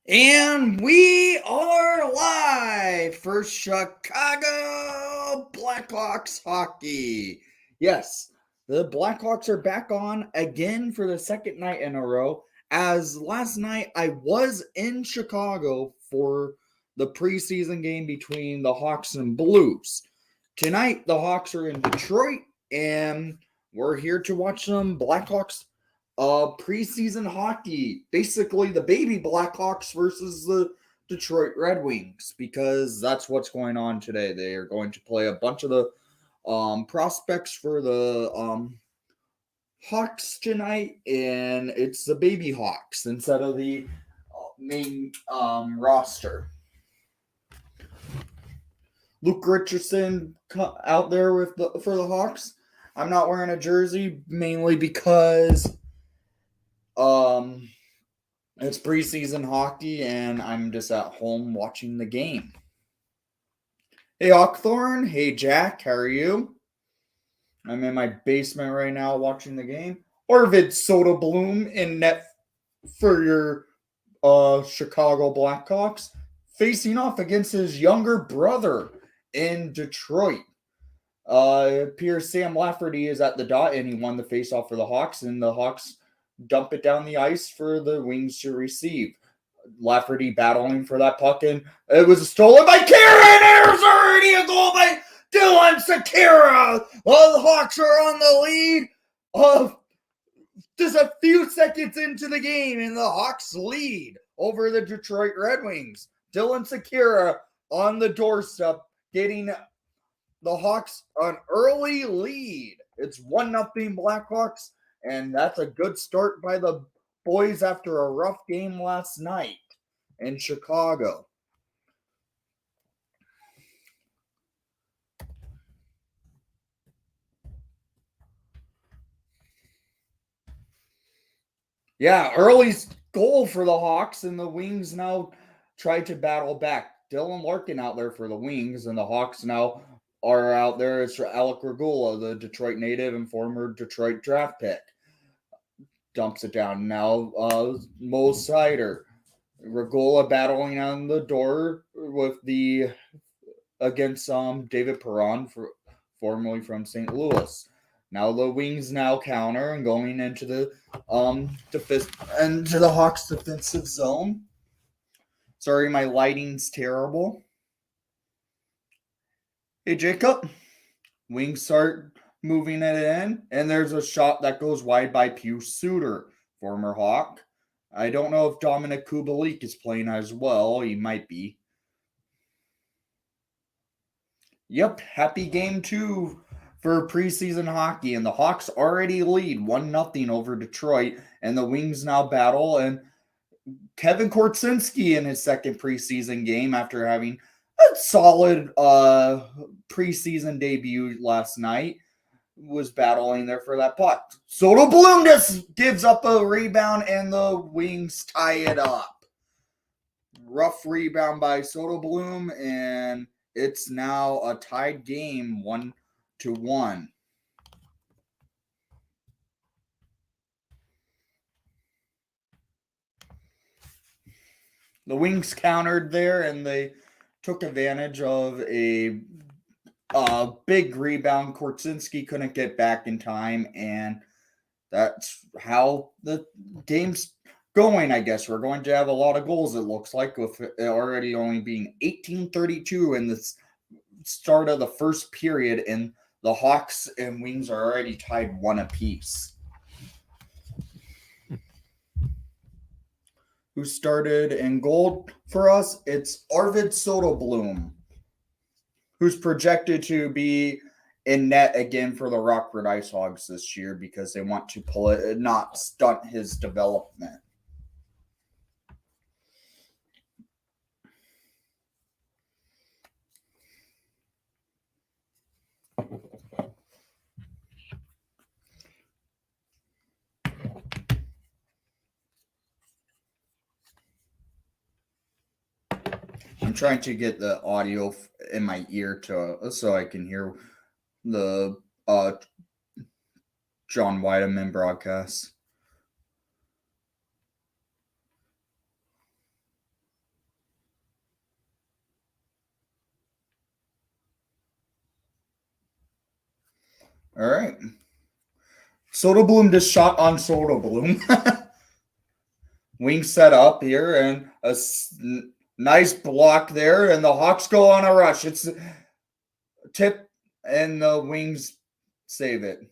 And we are live for Chicago Blackhawks hockey. Yes, the Blackhawks are back on again for the second night in a row. As last night I was in Chicago for the preseason game between the Hawks and Blues. Tonight the Hawks are in Detroit, and we're here to watch some Blackhawks preseason hockey. Basically, the baby Blackhawks versus the Detroit Red Wings, because that's what's going on today. They are going to play a bunch of the prospects for the Hawks tonight, and it's the baby Hawks instead of the main roster. Luke Richardson out there for the Hawks. I'm not wearing a jersey mainly because it's preseason hockey and I'm just at home watching the game. Hey Hawkthorne, hey Jack, how are you? I'm in my basement right now watching the game. Arvid Soderblom in net for your Chicago Blackhawks, facing off against his younger brother in Detroit. Pierce Sam Lafferty is at the dot, and he won the faceoff for the Hawks, and the Hawks dump it down the ice for the Wings to receive. Lafferty battling for that puck, and it was stolen by Karen. There's already a goal by Dylan Sakara. The Hawks are on the lead of just a few seconds into the game, and the Hawks lead over the Detroit Red Wings. Dylan Sakara on the doorstep, getting the Hawks an early lead. It's 1-0 Blackhawks, and that's a good start by the boys after a rough game last night in Chicago. Yeah, early goal for the Hawks, and the Wings now try to battle back. Dylan Larkin out there for the Wings, and the Hawks now are out there. It's Alec Regula, the Detroit native and former Detroit draft pick. Dumps it down. Now Mo Sider. Regula battling on the door with the against David Perron, formerly from St. Louis. Now the Wings now counter and going into the into the Hawks defensive zone. Sorry, my lighting's terrible. Hey Jacob, Wings start moving it in, and there's a shot that goes wide by Pius Suter, former Hawk. I don't know if Dominic Kubalik is playing as well. He might be. Yep, happy game 2 for preseason hockey, and the Hawks already lead 1-0 over Detroit, and the Wings now battle, and Kevin Korchinski in his second preseason game after having a solid preseason debut last night was battling there for that puck. Soderblom just gives up a rebound, and the Wings tie it up. Rough rebound by Soderblom, and it's now a tied game, 1-1. The Wings countered there, and they took advantage of a big rebound. Korchinski couldn't get back in time, and that's how the game's going, I guess. We're going to have a lot of goals, it looks like, with it already only being 18:32 in the start of the first period, and the Hawks and Wings are already tied 1 apiece. Who started in goal for us? It's Arvid Soderblom, who's projected to be in net again for the Rockford Ice Hogs this year because they want to not stunt his development. I'm trying to get the audio in my ear so I can hear the John Weideman broadcast. All right. Soderblom just shot on Soderblom. Wing set up here and a nice block there, and the Hawks go on a rush. It's tip, and the Wings save it.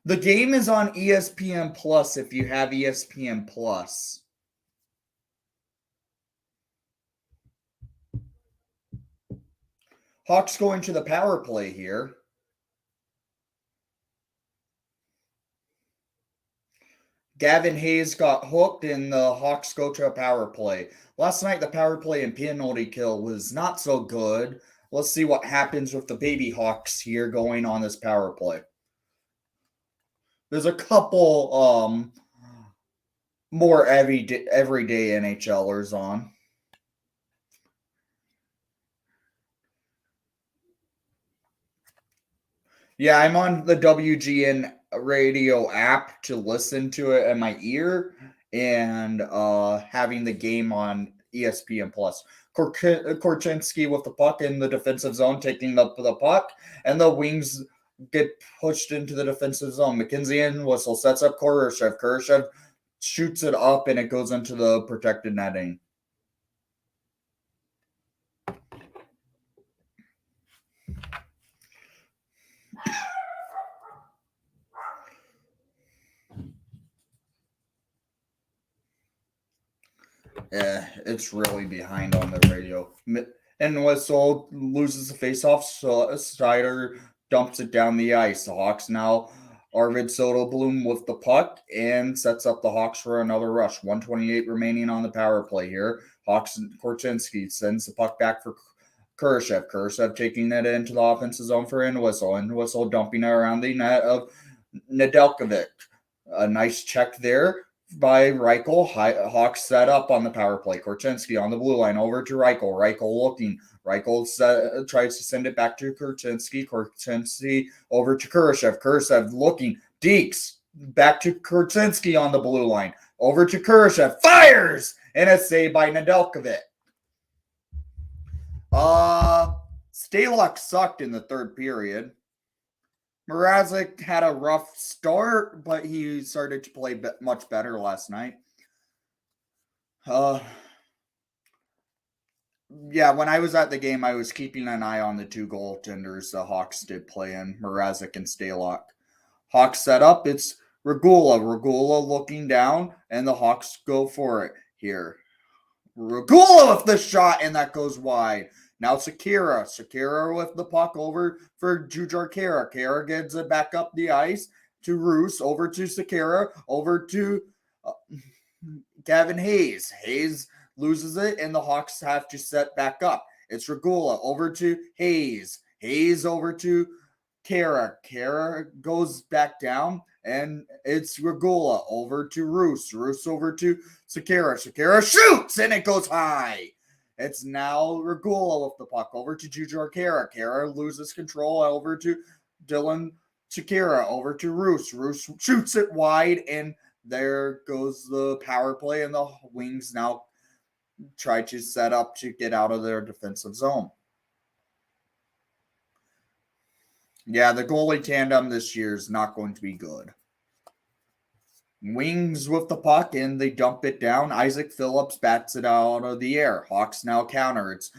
The game is on ESPN Plus if you have ESPN Plus. Hawks going to the power play here. Gavin Hayes got hooked, and the Hawks go to a power play. Last night, the power play and penalty kill was not so good. Let's see what happens with the Baby Hawks here going on this power play. There's a couple more everyday NHLers on. Yeah, I'm on the WGN radio app to listen to it in my ear, and having the game on ESPN Plus. Korchinski with the puck in the defensive zone, taking the puck, and the Wings get pushed into the defensive zone. McKenzie and Whistle sets up Kurashev. Kurashev shoots it up, and it goes into the protected netting. It's really behind on the radio. And Whistle loses the faceoff, so Strider dumps it down the ice. The Hawks now Arvid Soderblom with the puck and sets up the Hawks for another rush. 1:28 remaining on the power play here. Hawks and Korchinski sends the puck back for Kurashev. Kurashev taking it into the offensive zone for Whistle, and Whistle dumping it around the net of Nedeljkovic. A nice check there by Reichel. Hawks set up on the power play. Korchinski on the blue line over to Reichel. Reichel looking. Reichel tries to send it back to Korchinski. Korchinski over to Kurashev. Kurashev looking. Deeks back to Korchinski on the blue line. Over to Kurashev. Fires! And a save by Nedeljkovic. Stalock sucked in the third period. Mrazek had a rough start, but he started to play much better last night. Yeah, when I was at the game, I was keeping an eye on the two goaltenders the Hawks did play in, Mrazek and Stalock. Hawks set up, it's Regula. Regula looking down, and the Hawks go for it here. Regula with the shot, and that goes wide. Now Sekera. Sekera with the puck over for Jujhar Khaira. Khaira gets it back up the ice to Roos. Over to Sekera. Over to Gavin Hayes. Hayes loses it, and the Hawks have to set back up. It's Regula. Over to Hayes. Hayes over to Khaira. Khaira goes back down, and it's Regula. Over to Roos. Roos over to Sekera. Sekera shoots, and it goes high. It's now Regula with the puck over to Jujhar Khaira. Khaira loses control over to Dylan Sekera. Over to Roos. Roos shoots it wide, and there goes the power play, and the Wings now try to set up to get out of their defensive zone. Yeah, the goalie tandem this year is not going to be good. Wings with the puck, and they dump it down. Isaac Phillips bats it out of the air. Hawks now counter. It's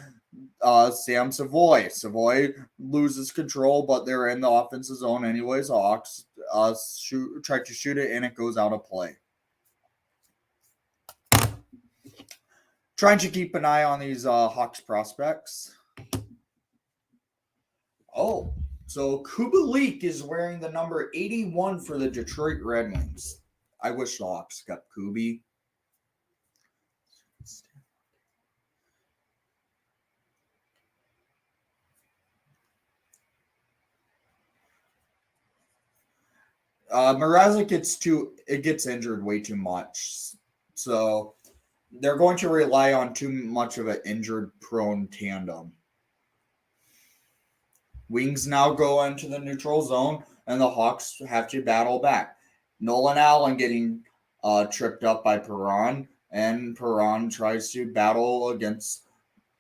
Sam Savoy. Savoy loses control, but they're in the offensive zone anyways. Hawks try to shoot it, and it goes out of play. Trying to keep an eye on these Hawks prospects. Oh, so Kubalik is wearing the number 81 for the Detroit Red Wings. I wish the Hawks got Kubi. Mrazek gets injured way too much. So they're going to rely on too much of an injured-prone tandem. Wings now go into the neutral zone, and the Hawks have to battle back. Nolan Allen getting tripped up by Perron, and Perron tries to battle against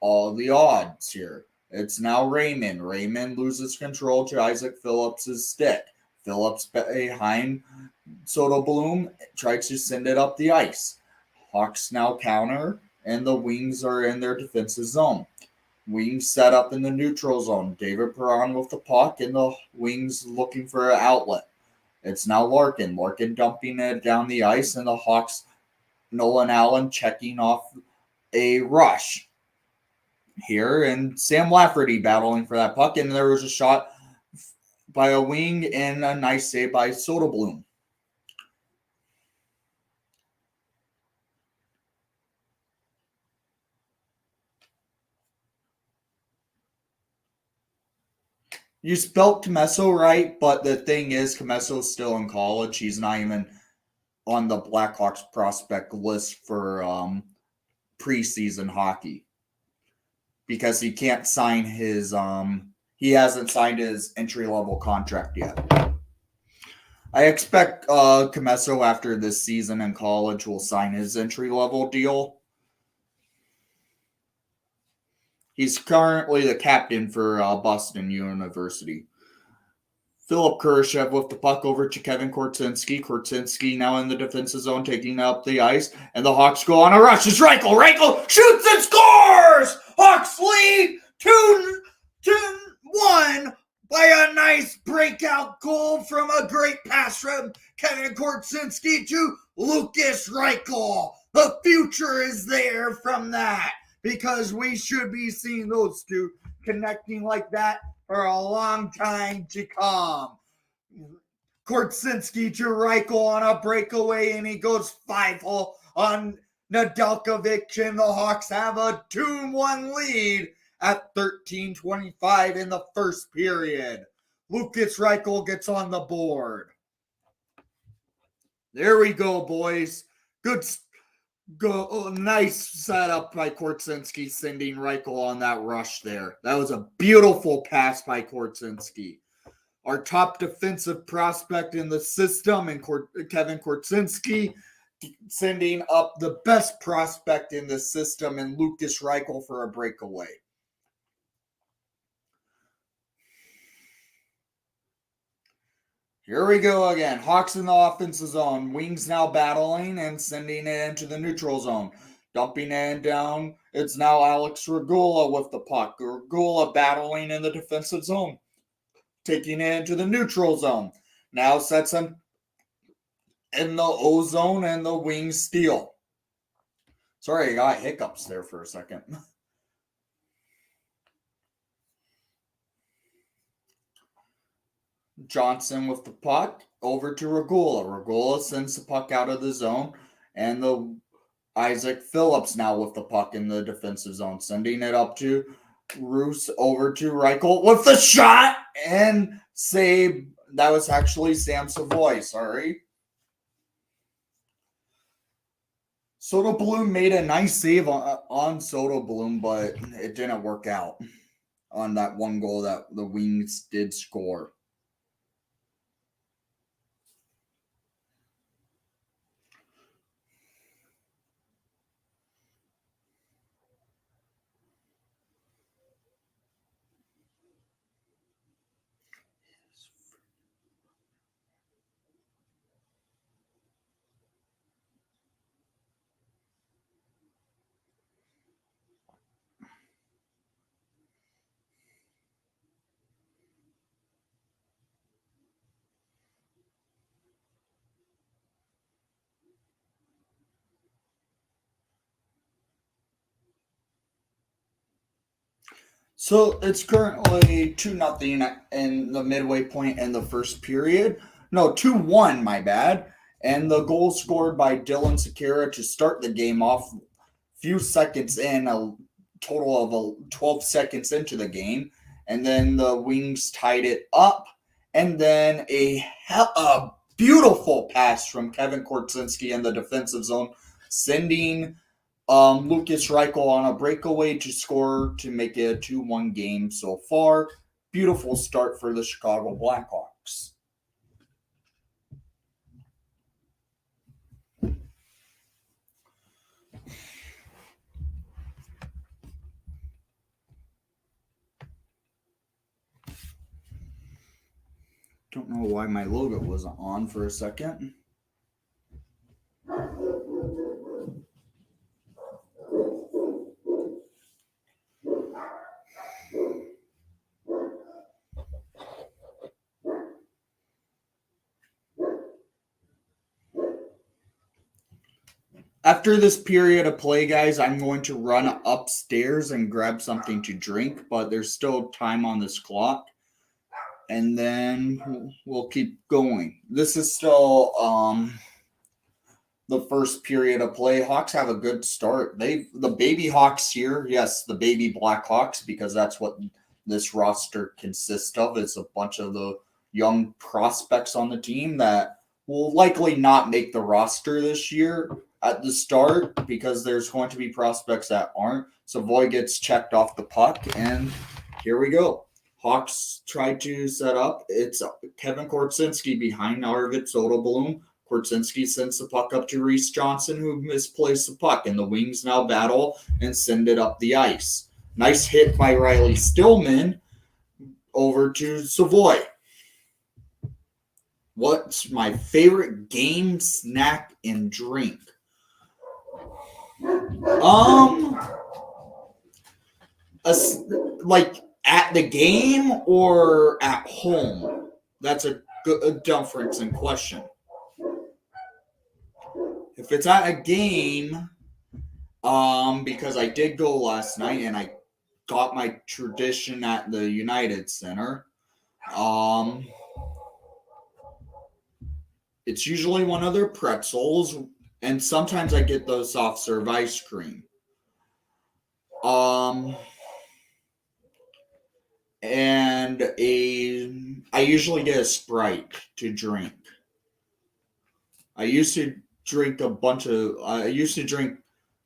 all the odds here. It's now Raymond. Raymond loses control to Isaac Phillips' stick. Phillips behind Soderblom tries to send it up the ice. Hawks now counter, and the Wings are in their defensive zone. Wings set up in the neutral zone. David Perron with the puck, and the Wings looking for an outlet. It's now Larkin. Larkin dumping it down the ice, and the Hawks, Nolan Allen checking off a rush here, and Sam Lafferty battling for that puck, and there was a shot by a wing and a nice save by Soderblom. You spelled Comesso right, but the thing is, Comesso's still in college. He's not even on the Blackhawks prospect list for preseason hockey because he can't sign his he hasn't signed his entry-level contract yet. I expect Comesso after this season in college will sign his entry-level deal. He's currently the captain for Boston University. Philip Kurashev with the puck over to Kevin Korchinski. Korchinski now in the defensive zone, taking up the ice, and the Hawks go on a rush. It's Reichel. Reichel shoots and scores! Hawks lead 2-1 by a nice breakout goal from a great pass from Kevin Korchinski to Lucas Reichel. The future is there from that, because we should be seeing those two connecting like that for a long time to come. Korchinski to Reichel on a breakaway, and he goes 5-hole on Nedeljkovic, and the Hawks have a 2-1 lead at 13:25 in the first period. Lucas Reichel gets on the board. There we go, boys. Good nice setup by Korchinski, sending Reichel on that rush there. That was a beautiful pass by Korchinski. Our top defensive prospect in the system, and Kevin Korchinski, sending up the best prospect in the system, and Lucas Reichel for a breakaway. Here we go again. Hawks in the offensive zone. Wings now battling and sending it into the neutral zone. Dumping it down. It's now Alex Regula with the puck. Regula battling in the defensive zone. Taking it into the neutral zone. Now sets him in the O zone, and the Wings steal. Sorry, I got hiccups there for a second. Johnson with the puck over to Regula. Regula sends the puck out of the zone, and the Isaac Phillips now with the puck in the defensive zone, sending it up to Roos over to Reichel with the shot and save. That was actually Sam Savoy. Sorry. Soderblom made a nice save on Soderblom, but it didn't work out on that one goal that the Wings did score. So it's currently 2-0 in the midway point in the first period. No, 2-1, my bad. And the goal scored by Dylan Sekera to start the game off few seconds in, a total of 12 seconds into the game. And then the Wings tied it up. And then a beautiful pass from Kevin Korchinski in the defensive zone, sending Lucas Reichel on a breakaway to score to make it a 2-1 game so far. Beautiful start for the Chicago Blackhawks. Don't know why my logo wasn't on for a second. After this period of play, guys, I'm going to run upstairs and grab something to drink, but there's still time on this clock. And then we'll keep going. This is still the first period of play. Hawks have a good start. The baby Hawks here, yes, the baby Blackhawks, because that's what this roster consists of. It's a bunch of the young prospects on the team that will likely not make the roster this year at the start because there's going to be prospects that aren't. Savoy gets checked off the puck, and here we go. Hawks tried to set up. It's Kevin Korchinski behind Arvid Soderblom. Korchinski sends the puck up to Reese Johnson, who misplaced the puck, and the Wings now battle and send it up the ice. Nice hit by Riley Stillman over to Savoy. What's my favorite game, snack, and drink? Like at the game or at home? That's a difference in question. If it's at a game, because I did go last night and I got my tradition at the United Center, it's usually one of their pretzels, and sometimes I get the soft serve ice cream. And I usually get a Sprite to drink. I used to drink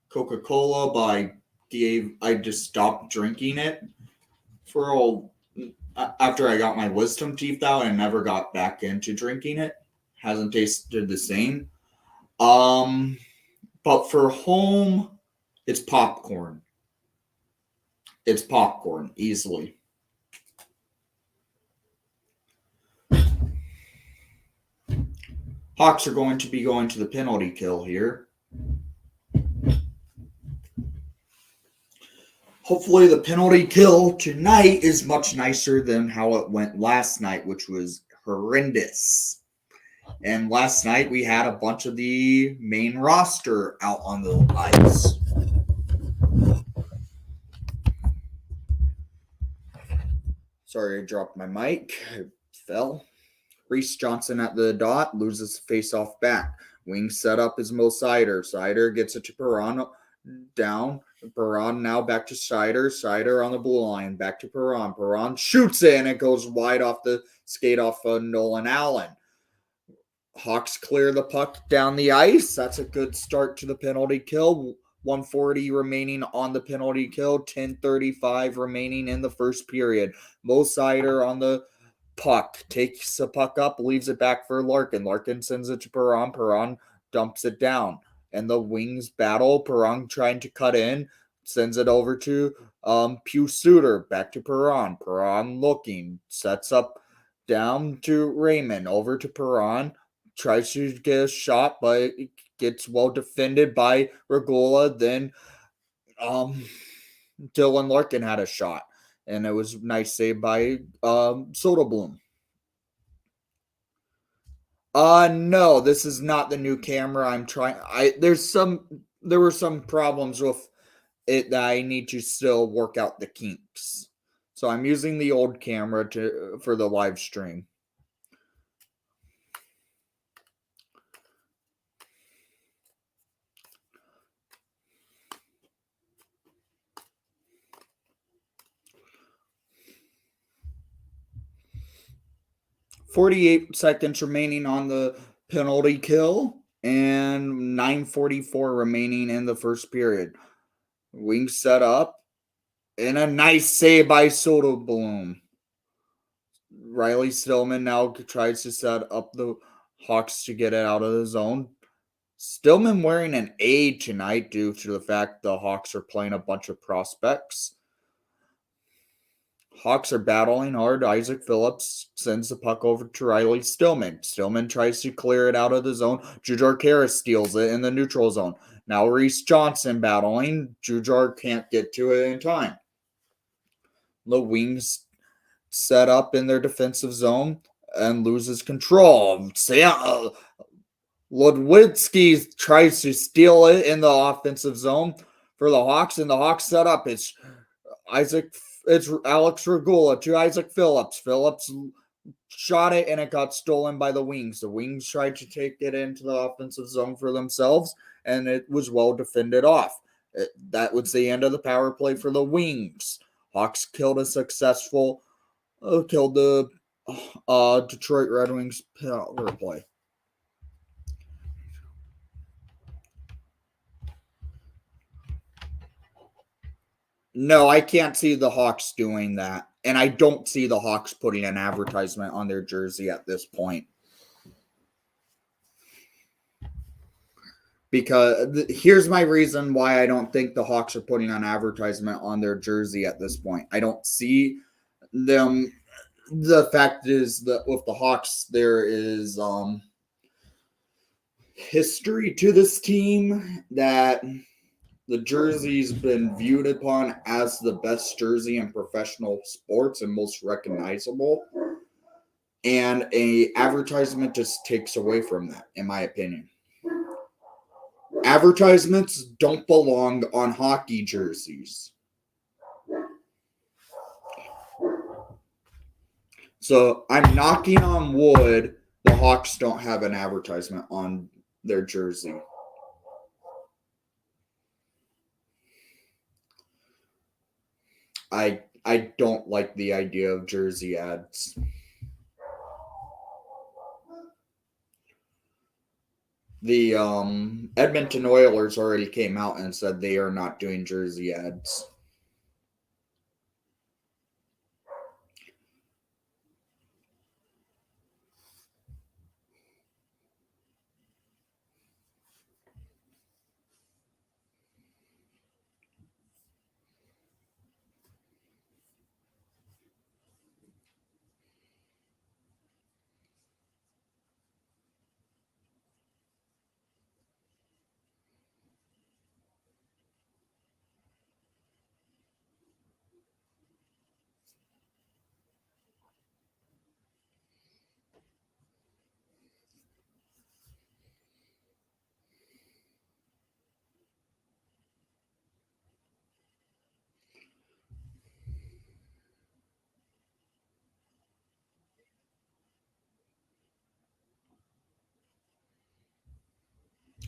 Coca-Cola, but I just stopped drinking it after I got my wisdom teeth out and never got back into drinking it. Hasn't tasted the same. But for home, it's popcorn. It's popcorn, easily. Hawks are going to be going to the penalty kill here. Hopefully the penalty kill tonight is much nicer than how it went last night, which was horrendous. And last night we had a bunch of the main roster out on the ice. Sorry, I dropped my mic. It fell. Reese Johnson at the dot, loses face-off back. Wings set up is Mo Seider. Seider gets it to Perron down. Perron now back to Seider. Seider on the blue line. Back to Perron. Perron shoots it, and it goes wide off the skate off of Nolan Allen. Hawks clear the puck down the ice. That's a good start to the penalty kill. 1:40 remaining on the penalty kill. 10:35 remaining in the first period. Mo Seider on the puck, takes the puck up, leaves it back for Larkin. Larkin sends it to Perron. Perron dumps it down. And the Wings battle. Perron trying to cut in. Sends it over to Pew Suter. Back to Perron. Perron looking. Sets up down to Raymond. Over to Perron. Tries to get a shot, but it gets well defended by Regula. Then Dylan Larkin had a shot. And it was nice save by Soderblom. No, this is not the new camera. I'm trying. There were some problems with it that I need to still work out the kinks. So I'm using the old camera for the live stream. .48 seconds remaining on the penalty kill and 9:44 remaining in the first period. Wings set up and a nice save by Soderblom. Riley Stillman now tries to set up the Hawks to get it out of the zone. Stillman wearing an A tonight due to the fact the Hawks are playing a bunch of prospects. Hawks are battling hard. Isaac Phillips sends the puck over to Riley Stillman. Stillman tries to clear it out of the zone. Jujhar Khaira steals it in the neutral zone. Now Reese Johnson battling. Jujhar can't get to it in time. The Wings set up in their defensive zone and loses control. Ludwitsky tries to steal it in the offensive zone for the Hawks, and the Hawks set up. It's Alex Regula to Isaac Phillips. Phillips shot it, and it got stolen by the Wings. The Wings tried to take it into the offensive zone for themselves, and it was well defended off. That was the end of the power play for the Wings. Hawks killed the Detroit Red Wings power play. No, I can't see the Hawks doing that. And I don't see the Hawks putting an advertisement on their jersey at this point. Because here's my reason why I don't think the Hawks are putting an advertisement on their jersey at this point. I don't see them. The fact is that with the Hawks, there is history to this team that the jersey's been viewed upon as the best jersey in professional sports and most recognizable. And a advertisement just takes away from that, in my opinion. Advertisements don't belong on hockey jerseys. So I'm knocking on wood, the Hawks don't have an advertisement on their jersey. I don't like the idea of jersey ads. The Edmonton Oilers already came out and said they are not doing jersey ads.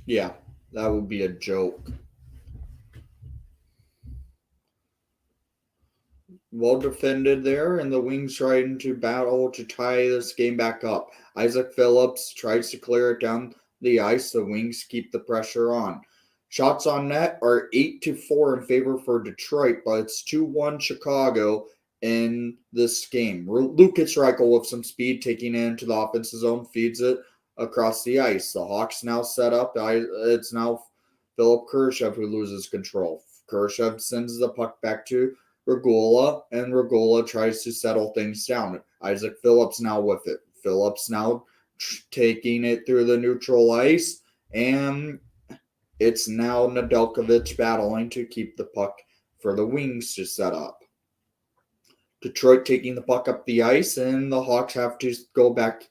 Yeah, that would be a joke. Well defended there, and the Wings trying to battle to tie this game back up. Isaac Phillips tries to clear it down the ice. The Wings keep the pressure on. Shots on net are 8-4 in favor for Detroit, but it's 2-1 Chicago in this game. Lucas Reichel with some speed, taking it into the offensive zone, feeds it across the ice. The Hawks now set up. It's now Philip Kurashev who loses control. Kurashev sends the puck back to Regula, and Regula tries to settle things down. Isaac Phillips now with it. Phillips now taking it through the neutral ice, and it's now Nedeljkovic battling to keep the puck for the Wings to set up. Detroit taking the puck up the ice, and the Hawks have to go back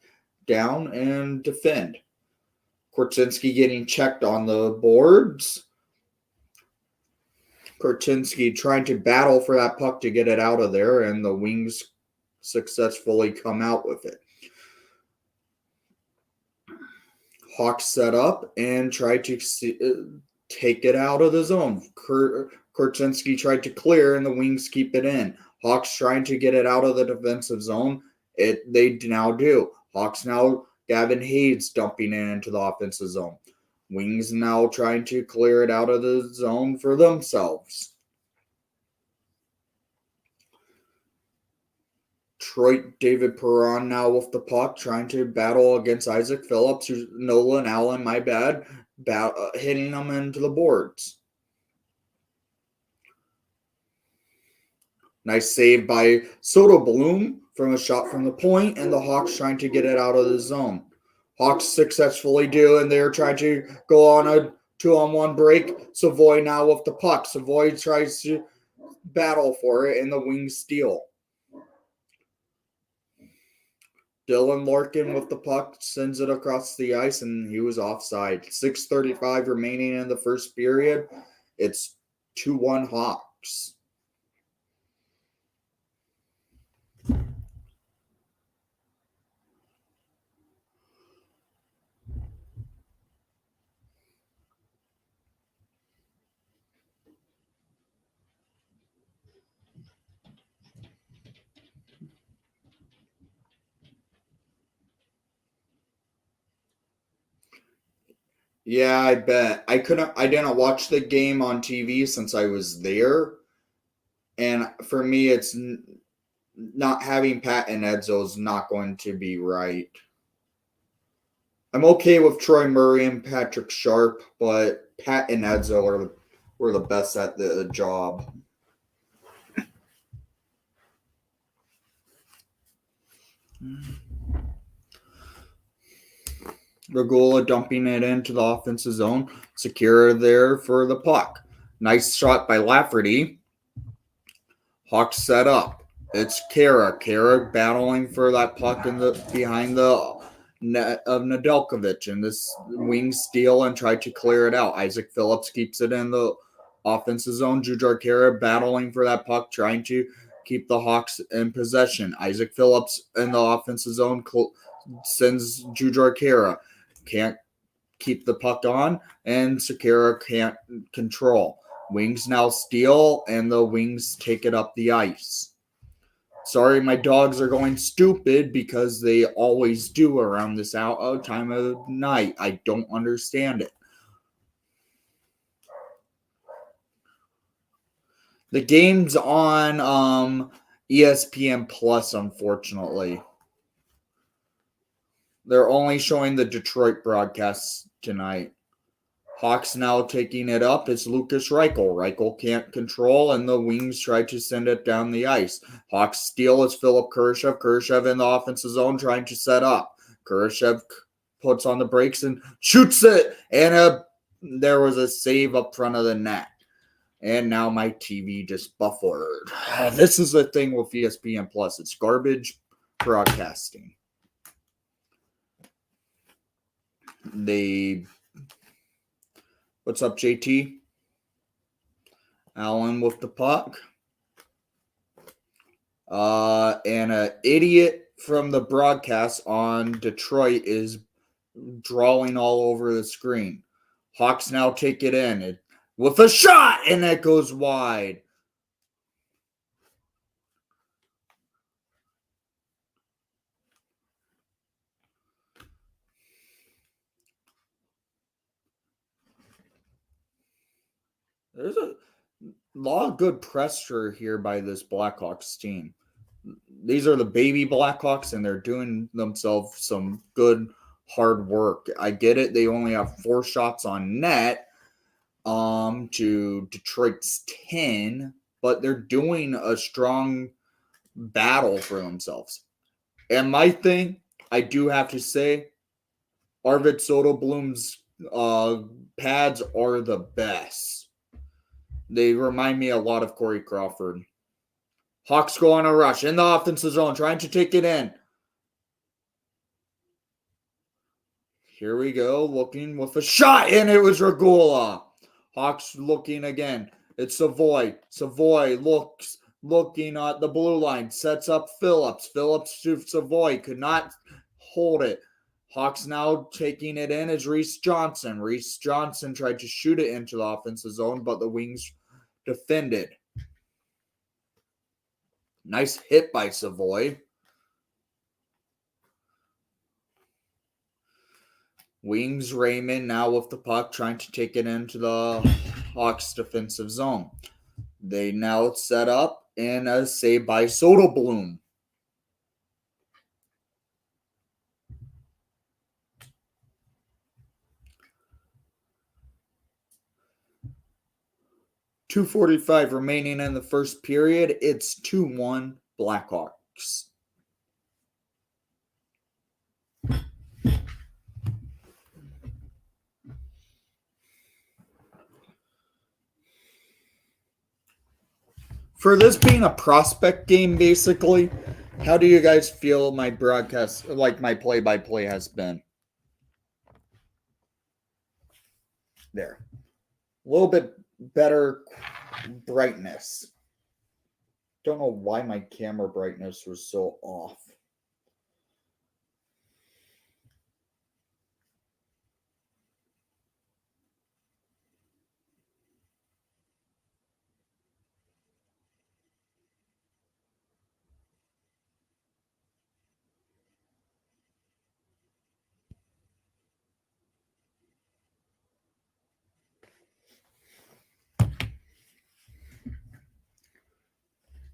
down and defend. Korchinski getting checked on the boards. Korchinski trying to battle for that puck to get it out of there, and the Wings successfully come out with it. Hawks set up and tried to take it out of the zone. Korchinski tried to clear, and the Wings keep it in. Hawks trying to get it out of the defensive zone. They now do. Hawks now, Gavin Hayes dumping it into the offensive zone. Wings now trying to clear it out of the zone for themselves. Detroit, David Perron now with the puck, trying to battle against Isaac Phillips, Nolan Allen, hitting them into the boards. Nice save by Soderblom from a shot from the point, and the Hawks trying to get it out of the zone. Hawks successfully do, and they're trying to go on a 2-on-1 break. Savoy now with the puck. Savoy tries to battle for it, and the Wings steal. Dylan Larkin with the puck sends it across the ice, and he was offside. 6:35 remaining in the first period. It's 2-1 Hawks. Yeah, I bet. I didn't watch the game on TV since I was there. And for me, it's not having Pat and Edzo is not going to be right. I'm okay with Troy Murray and Patrick Sharp, but Pat and Edzo were the best at the job. Regula dumping it into the offensive zone. Secure there for the puck. Nice shot by Lafferty. Hawks set up. It's Kara. Kara battling for that puck behind the net of Nedeljkovic. And this wing steal and try to clear it out. Isaac Phillips keeps it in the offensive zone. Jujhar Kara battling for that puck, trying to keep the Hawks in possession. Isaac Phillips in the offensive zone sends Jujhar Kara. Can't keep the puck on, and Sakara can't control. Wings now steal, and the Wings take it up the ice. Sorry, my dogs are going stupid because they always do around this time of night. I don't understand it. The game's on ESPN Plus, unfortunately. They're only showing the Detroit broadcasts tonight. Hawks now taking it up. It's Lucas Reichel. Reichel can't control, and the Wings try to send it down the ice. Hawks steal. It's Philip Kurashev. Kurashev in the offensive zone trying to set up. Kurashev puts on the brakes and shoots it. And there was a save up front of the net. And now my TV just buffered. This is the thing with ESPN Plus. It's garbage broadcasting. What's up, JT? Allen with the puck. And an idiot from the broadcast on Detroit is drawing all over the screen. Hawks now take it in with a shot, and it goes wide. There's a lot of good pressure here by this Blackhawks team. These are the baby Blackhawks, and they're doing themselves some good hard work. I get it. They only have 4 shots on net to Detroit's 10, but they're doing a strong battle for themselves. And my thing, I do have to say, Arvid Soderblom's pads are the best. They remind me a lot of Corey Crawford. Hawks go on a rush in the offensive zone, trying to take it in. Here we go, looking with a shot, and it was Regula. Hawks looking again. It's Savoy. Savoy looking at the blue line, sets up Phillips. Phillips to Savoy, could not hold it. Hawks now taking it in is Reese Johnson. Reese Johnson tried to shoot it into the offensive zone, but the Wings defended. Nice hit by Savoy. Wings Raymond now with the puck, trying to take it into the Hawks defensive zone. They now set up, and a save by Soderblom. 2:45 remaining in the first period. It's 2-1 Blackhawks. For this being a prospect game, basically, how do you guys feel my broadcast, like my play-by-play has been? There. A little bit better brightness. Don't know why my camera brightness was so off.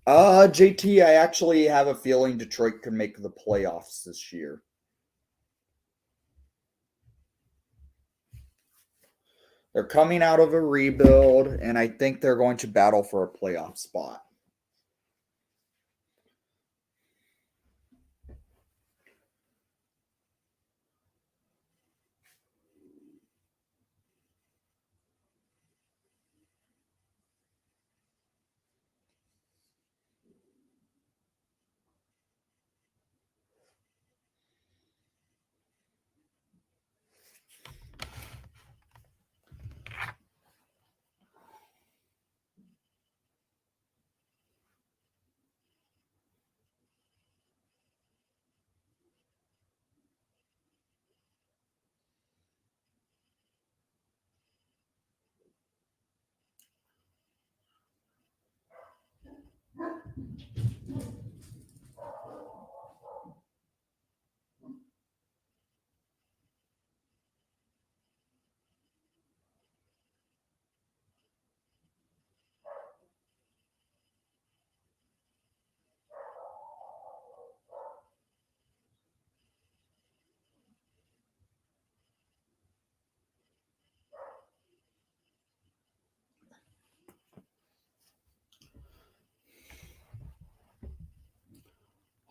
JT, I actually have a feeling Detroit could make the playoffs this year. They're coming out of a rebuild, and I think they're going to battle for a playoff spot.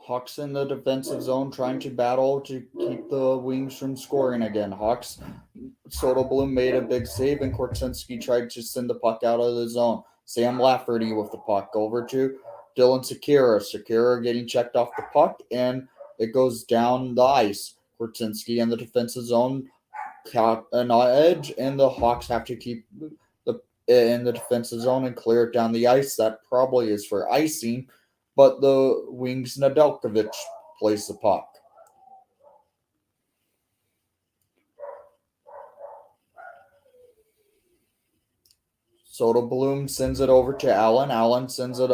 Hawks in the defensive zone trying to battle to keep the Wings from scoring again. Hawks, Soderblom made a big save, and Korchinski tried to send the puck out of the zone. Sam Lafferty with the puck over to Dylan Sekera. Sekera getting checked off the puck, and it goes down the ice. Korchinski in the defensive zone, an edge, and the Hawks have to keep in the defensive zone and clear it down the ice. That probably is for icing, but the Wings Nedeljkovic plays the puck. Soderblom sends it over to Allen. Allen sends it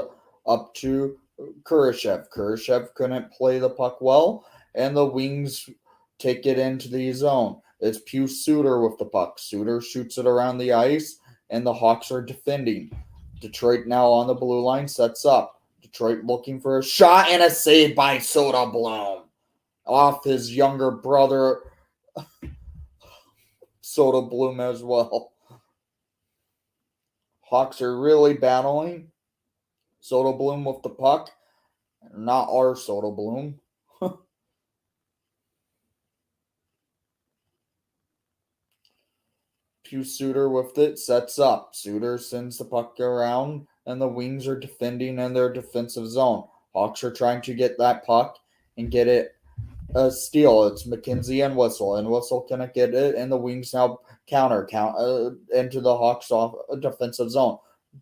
up to Kurashev. Kurashev couldn't play the puck well, and the Wings take it into the zone. It's Pius Suter with the puck. Suter shoots it around the ice, and the Hawks are defending. Detroit now on the blue line sets up. Detroit looking for a shot, and a save by Soderblom off his younger brother, Soderblom as well. Hawks are really battling. Soderblom with the puck. Not our Soderblom. Pius Suter with it, sets up. Suter sends the puck around, and the Wings are defending in their defensive zone. Hawks are trying to get that puck and get it a steal. It's McKenzie and Whistle, and Whistle cannot get it, and the Wings now counter into the Hawks off defensive zone.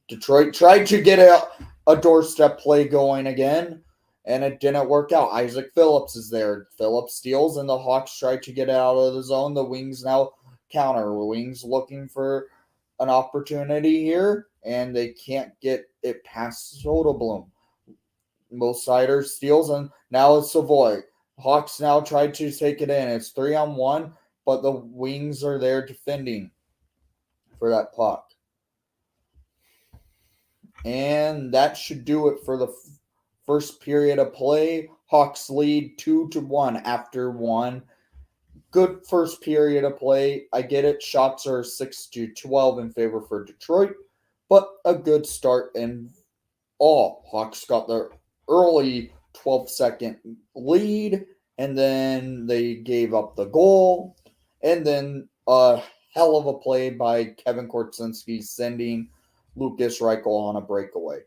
Detroit tried to get a doorstep play going again, and it didn't work out. Isaac Phillips is there. Phillips steals, and the Hawks try to get it out of the zone. The Wings now counter. Wings looking for an opportunity here, and they can't get it past Soderblom. Mo-Sider steals, and now it's Savoy. Hawks now tried to take it in. It's 3-on-1, but the Wings are there defending for that puck. And that should do it for the first period of play. Hawks lead 2-1 after one. Good first period of play. I get it. Shots are 6-12 in favor for Detroit, but a good start. And Hawks got the early 12-second lead, and then they gave up the goal, and then a hell of a play by Kevin Korczynski sending Lucas Reichel on a breakaway.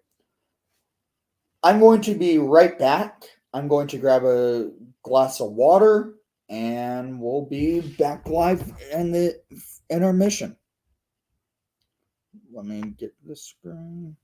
I'm going to be right back. I'm going to grab a glass of water, and we'll be back live in the intermission. Let me get the screen.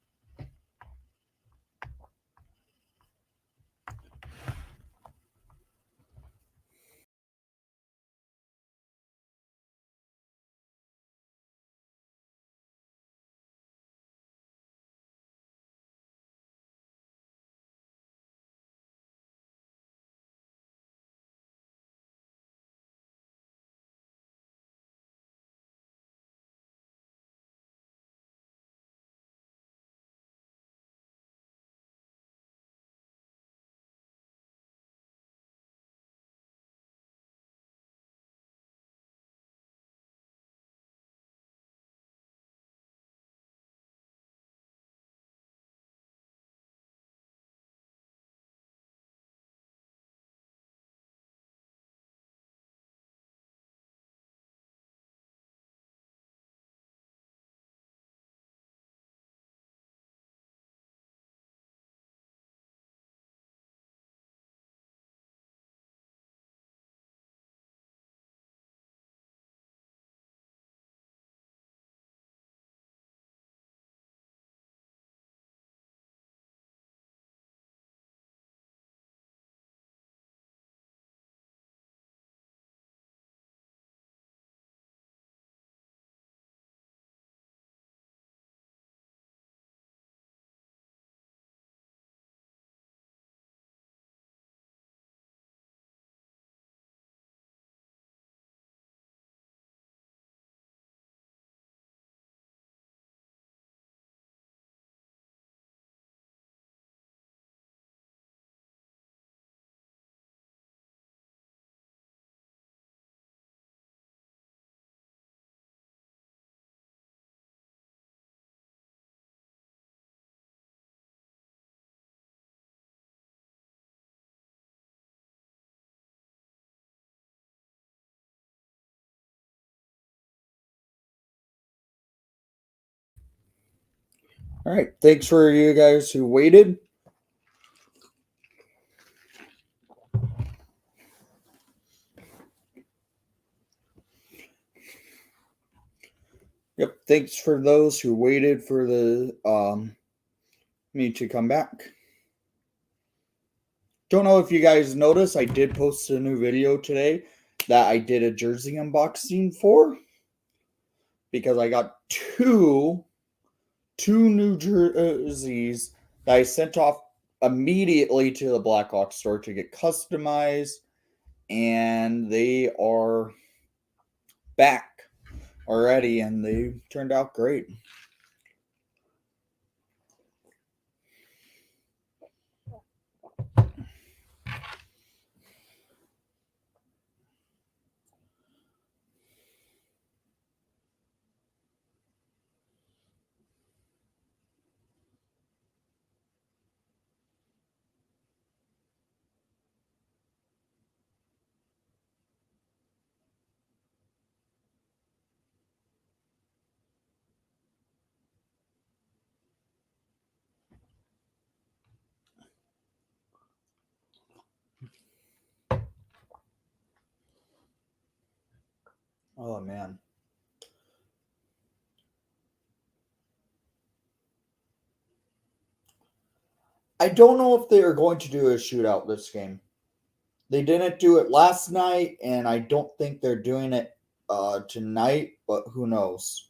All right. Thanks for you guys who waited. Yep. Thanks for those who waited for the me to come back. Don't know if you guys noticed, I did post a new video today that I did a jersey unboxing for, because I got two new jerseys that I sent off immediately to the Blackhawks store to get customized, and they are back already, and they turned out great. Oh man. I don't know if they are going to do a shootout this game. They didn't do it last night, and I don't think they're doing it tonight, but who knows?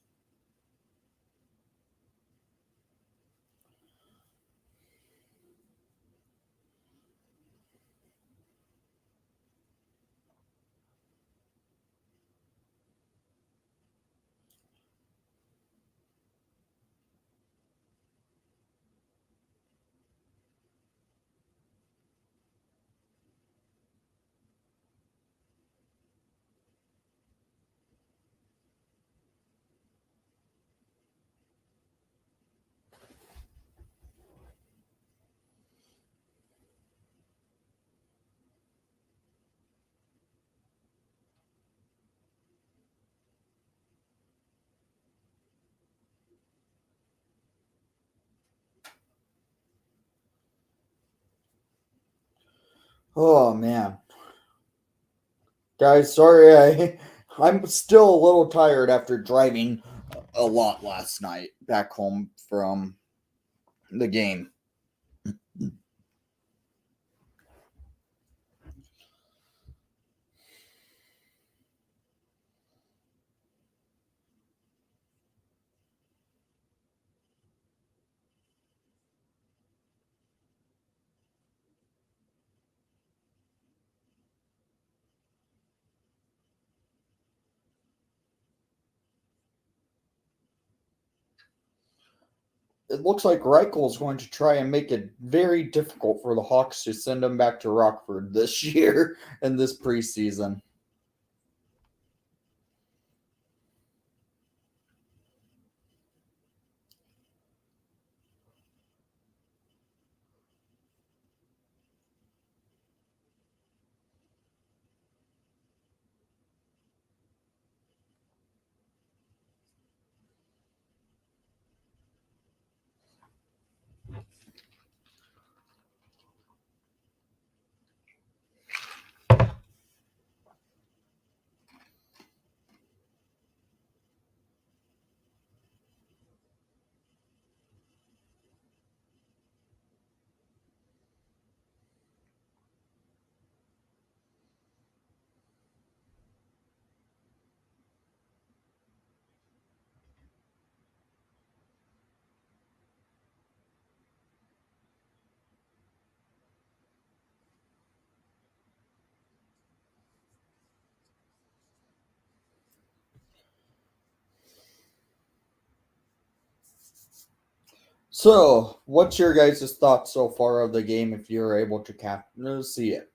Oh man, guys, sorry I'm still a little tired after driving a lot last night back home from the game. It looks like Reichel is going to try and make it very difficult for the Hawks to send him back to Rockford this year in this preseason. So, what's your guys' thoughts so far of the game if you're able to see it?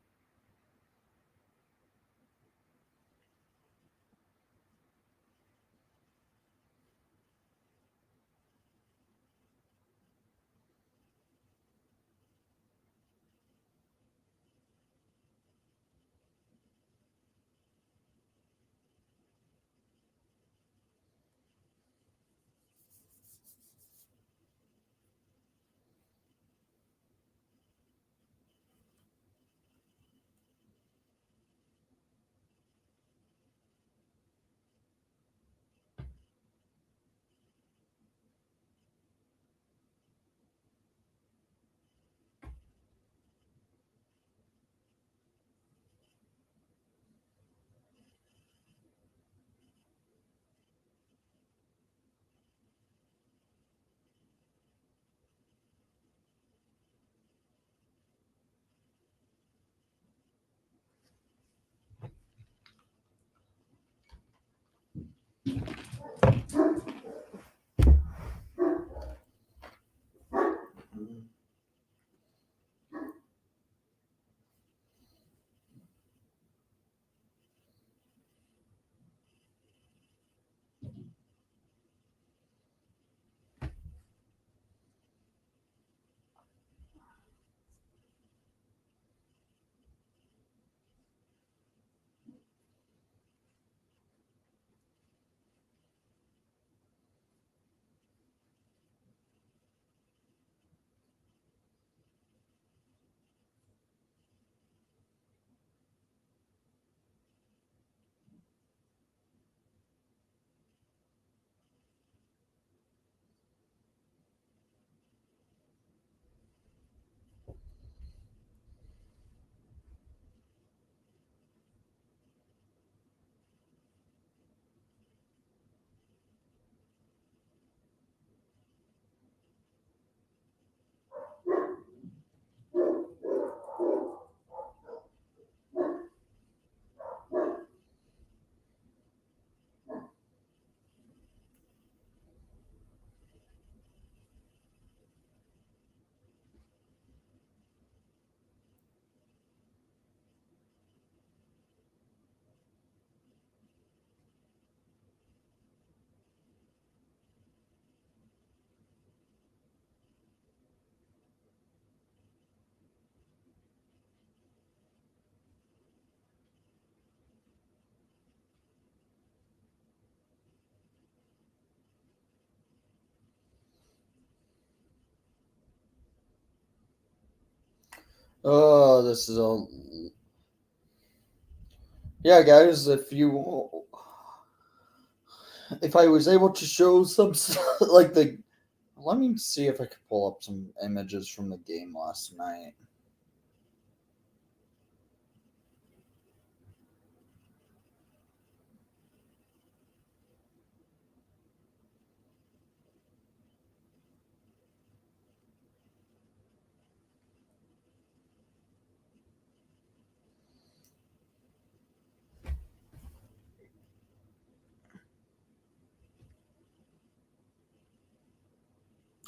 Oh, this is a. Yeah, guys, if I was able to show some like the, let me see if I could pull up some images from the game last night.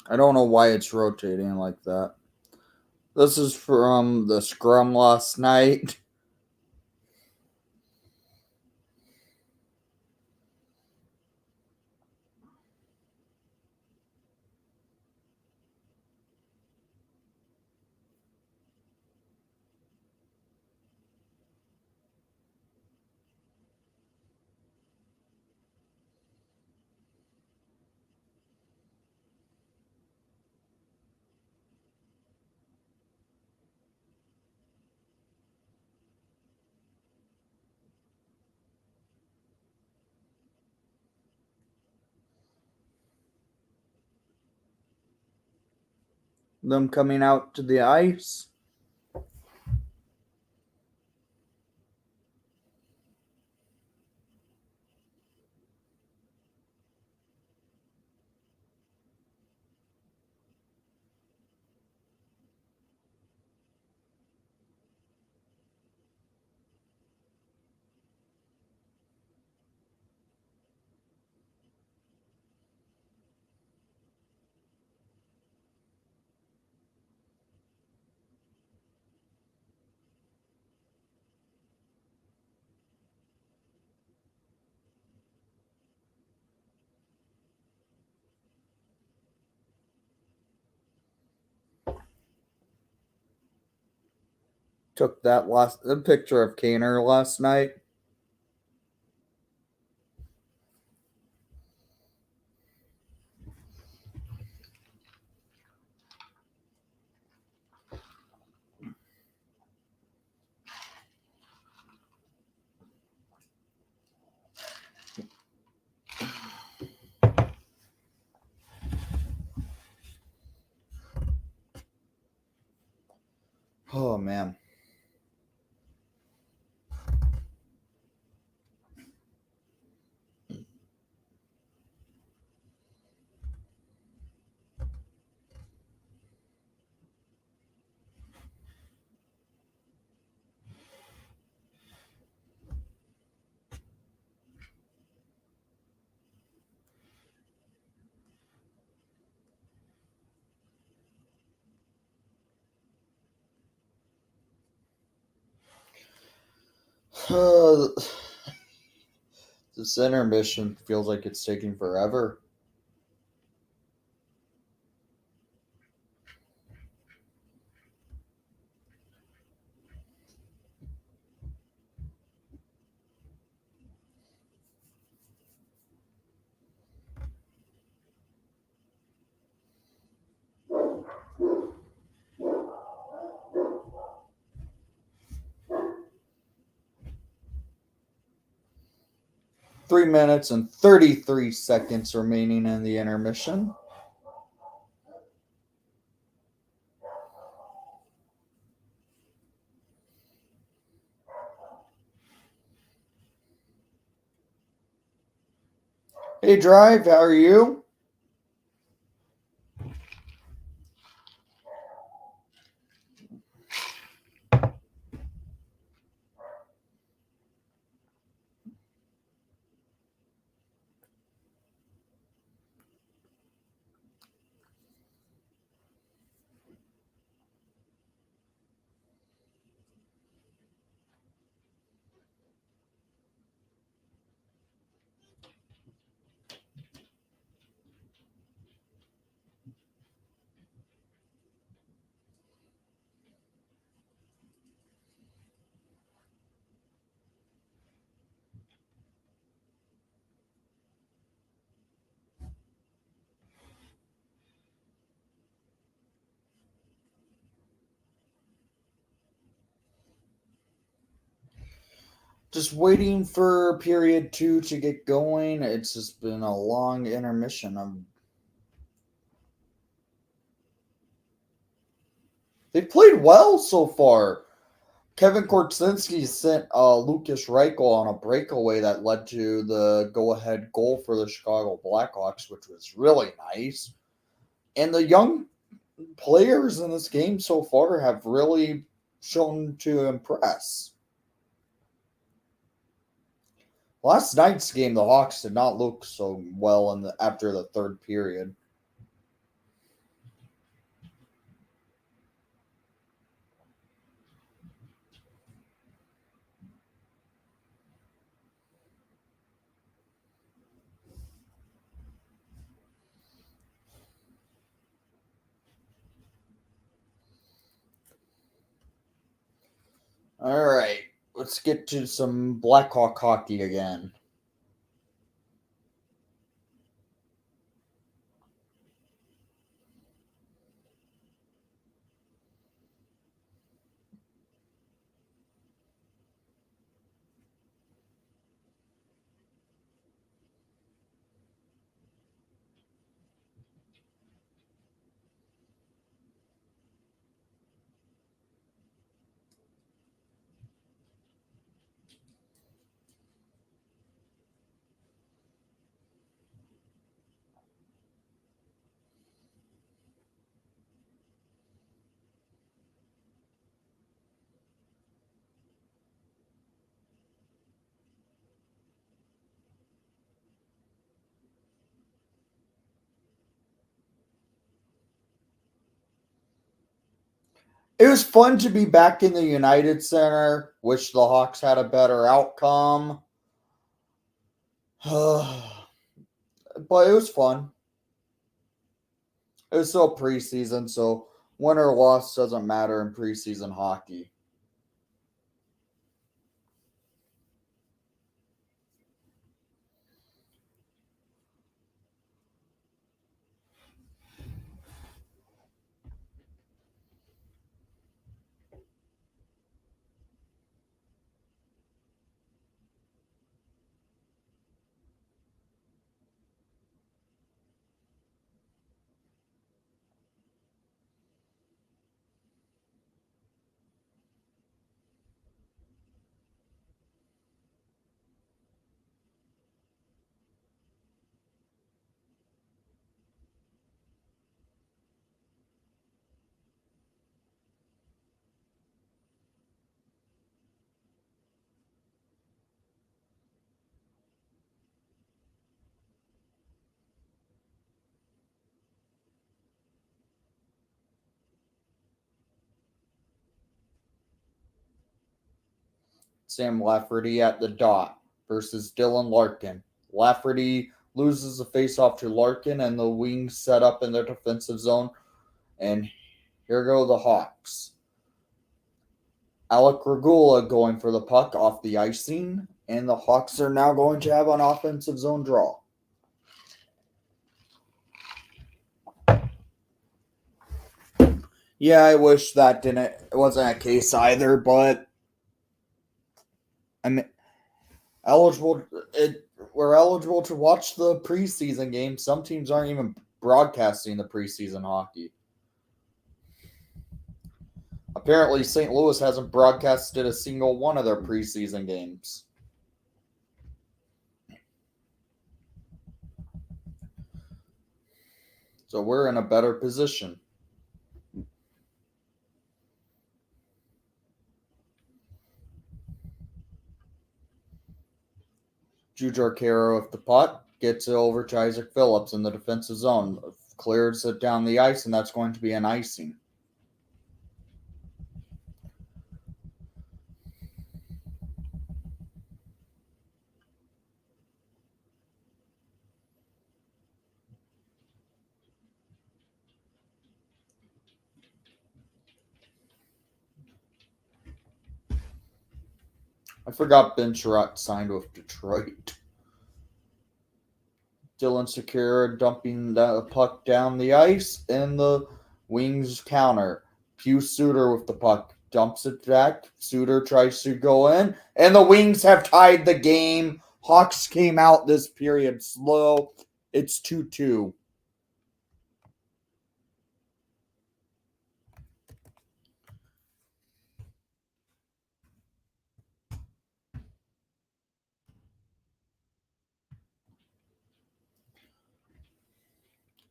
I don't know why it's rotating like that. This is from the scrum last night. Them coming out to the ice. Took that the picture of Kaner last night. Oh man. This intermission feels like it's taking forever. Three minutes and 33 seconds remaining in the intermission. Hey, Drive, how are you? Just waiting for period 2 to get going. It's just been a long intermission. They played well so far. Kevin Korchinski sent Lucas Reichel on a breakaway that led to the go-ahead goal for the Chicago Blackhawks, which was really nice. And the young players in this game so far have really shown to impress. Last night's game, the Hawks did not look so well after the third period. All right, let's get to some Blackhawk hockey again. It was fun to be back in the United Center. Wish the Hawks had a better outcome. But it was fun. It was still preseason, so win or loss doesn't matter in preseason hockey. Sam Lafferty at the dot versus Dylan Larkin. Lafferty loses the faceoff to Larkin, and the wings set up in their defensive zone. And here go the Hawks. Alec Regula going for the puck off the icing, and the Hawks are now going to have an offensive zone draw. Yeah, I wish it wasn't a case either, but I'm eligible. We're eligible to watch the preseason games. Some teams aren't even broadcasting the preseason hockey. Apparently, St. Louis hasn't broadcasted a single one of their preseason games. So we're in a better position. Jujhar Khaira with the puck gets it over to Isaac Phillips in the defensive zone. Clears it down the ice, and that's going to be an icing. I forgot Ben Sherratt signed with Detroit. Dylan Secura dumping the puck down the ice, and the Wings counter. Pew Suter with the puck dumps it back. Suter tries to go in, and the Wings have tied the game. Hawks came out this period slow. It's 2-2.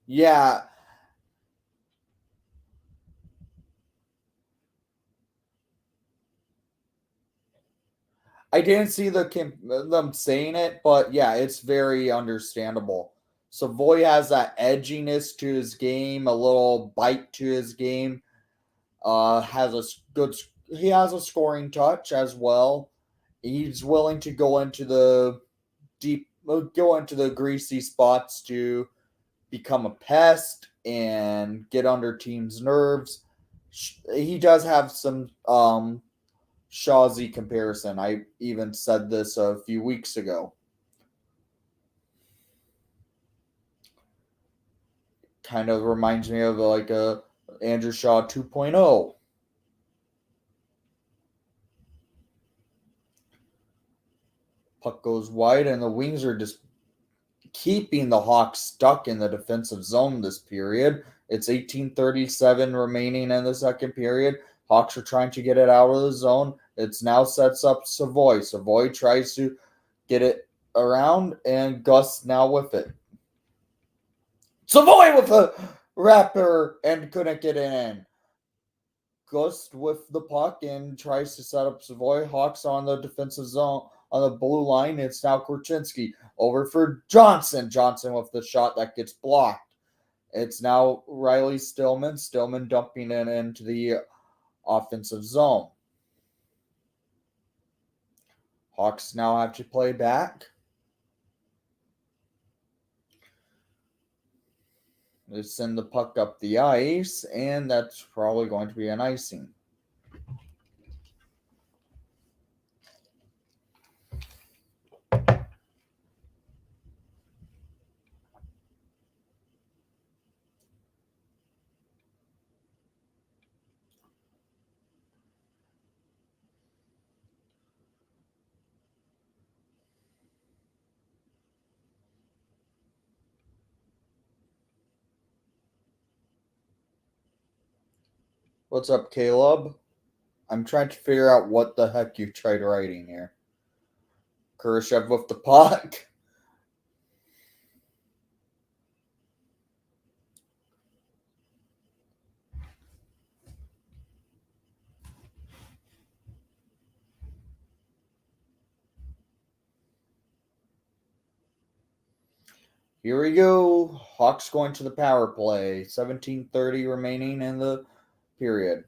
Yeah, I didn't see them saying it, but yeah, it's very understandable. Savoy has that edginess to his game, a little bite to his game. Has a good. He has a scoring touch as well. He's willing to go into the greasy spots to become a pest and get under teams' nerves. He does have some Shawzy comparison. I even said this a few weeks ago. Kind of reminds me of like a Andrew Shaw 2.0. Puck goes wide, and the Wings are just keeping the Hawks stuck in the defensive zone this period. It's 18:37 remaining in the second period. Hawks are trying to get it out of the zone. It's now sets up Savoy. Savoy tries to get it around, and Gus now with it. Savoy with a wrapper and couldn't get it in. Gus with the puck and tries to set up Savoy. Hawks on the defensive zone on the blue line. It's now Korchinski over for Johnson. Johnson with the shot that gets blocked. It's now Riley Stillman. Stillman dumping it into the offensive zone. Hawks now have to play back. They send the puck up the ice, and that's probably going to be an icing. What's up, Caleb? I'm trying to figure out what the heck you tried writing here. Kurashev with the puck. Here we go. Hawks going to the power play. 17:30 remaining in the period.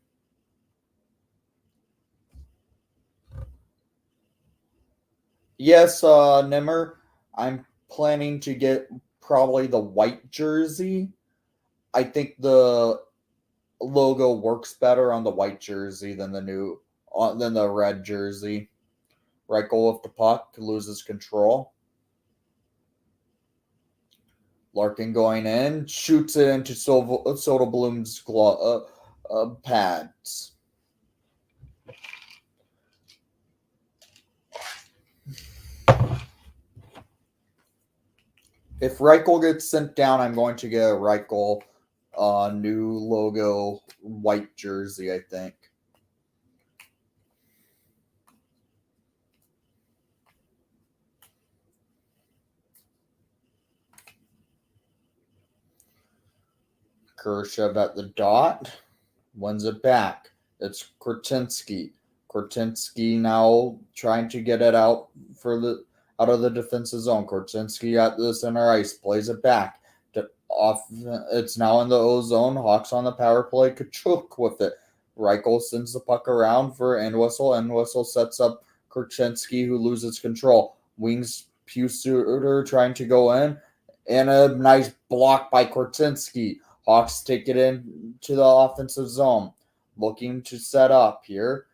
Yes, Nimmer, I'm planning to get probably the white jersey. I think the logo works better on the white jersey than the red jersey. Reichel with the puck loses control. Larkin going in, shoots it into Soderblom's pads. If Reichel gets sent down, I'm going to get a Reichel new logo white jersey, I think. Kurashev at the dot. Wins it back. It's Korchinski. Korchinski now trying to get it out of the defensive zone. Korchinski at the center ice plays it back. It's now in the O zone. Hawks on the power play. Kachuk with it. Reichel sends the puck around for Entwistle. Entwistle sets up Korchinski, who loses control. Wings Suter trying to go in. And a nice block by Korchinski. Hawks take it into the offensive zone. Looking to set up here.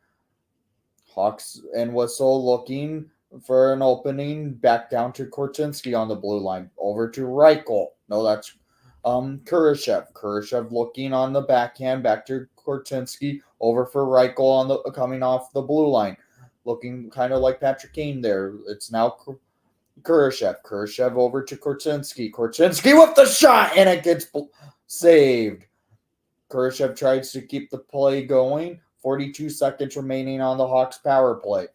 Hawks and Whistle looking for an opening. Back down to Korchinski on the blue line. Over to Reichel. No, that's Kurashev. Kurashev looking on the backhand, back to Korchinski, over for Reichel on the coming off the blue line. Looking kind of like Patrick Kane there. It's now Kurashev. Kurashev over to Korchinski. Korchinski with the shot, and it gets saved. Kurashev tries to keep the play going. 42 seconds remaining on the Hawks power play.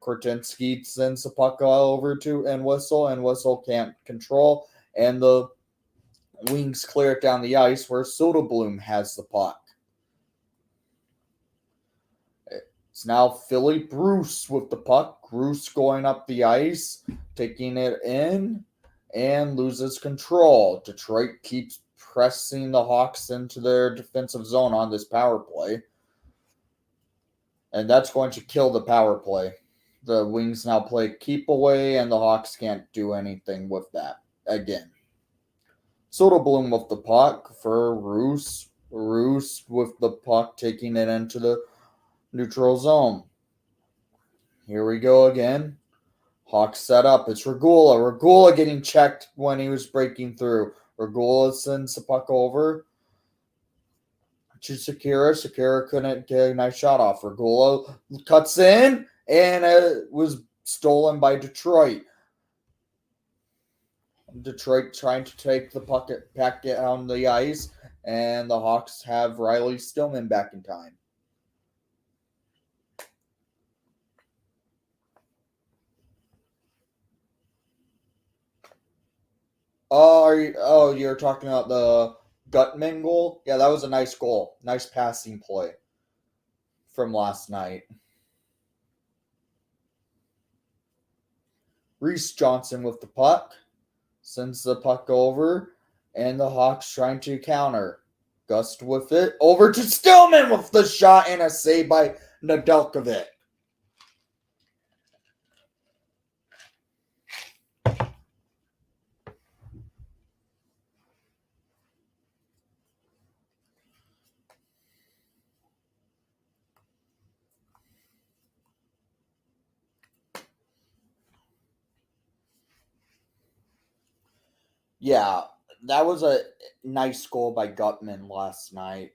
Korchinski sends the puck over to and Whistle can't control, and the Wings clear it down the ice where Soderblom has the puck. It's now Philippe Bruce with the puck. Bruce going up the ice, taking it in, and loses control. Detroit keeps pressing the Hawks into their defensive zone on this power play. And that's going to kill the power play. The Wings now play keep away, and the Hawks can't do anything with that again. Soderblom with the puck for Roos. Roos with the puck taking it into the neutral zone. Here we go again. Hawks set up. It's Regula. Regula getting checked when he was breaking through. Regula sends the puck over to Sakura. Sakura couldn't get a nice shot off. Regula cuts in, and it was stolen by Detroit. Detroit trying to take the puck back on the ice, and the Hawks have Riley Stillman back in time. You're talking about the Gutman goal? Yeah, that was a nice goal. Nice passing play from last night. Reese Johnson with the puck. Sends the puck over, and the Hawks trying to counter. Gust with it. Over to Stillman with the shot, and a save by Nedeljkovic. Yeah, that was a nice goal by Gutman last night.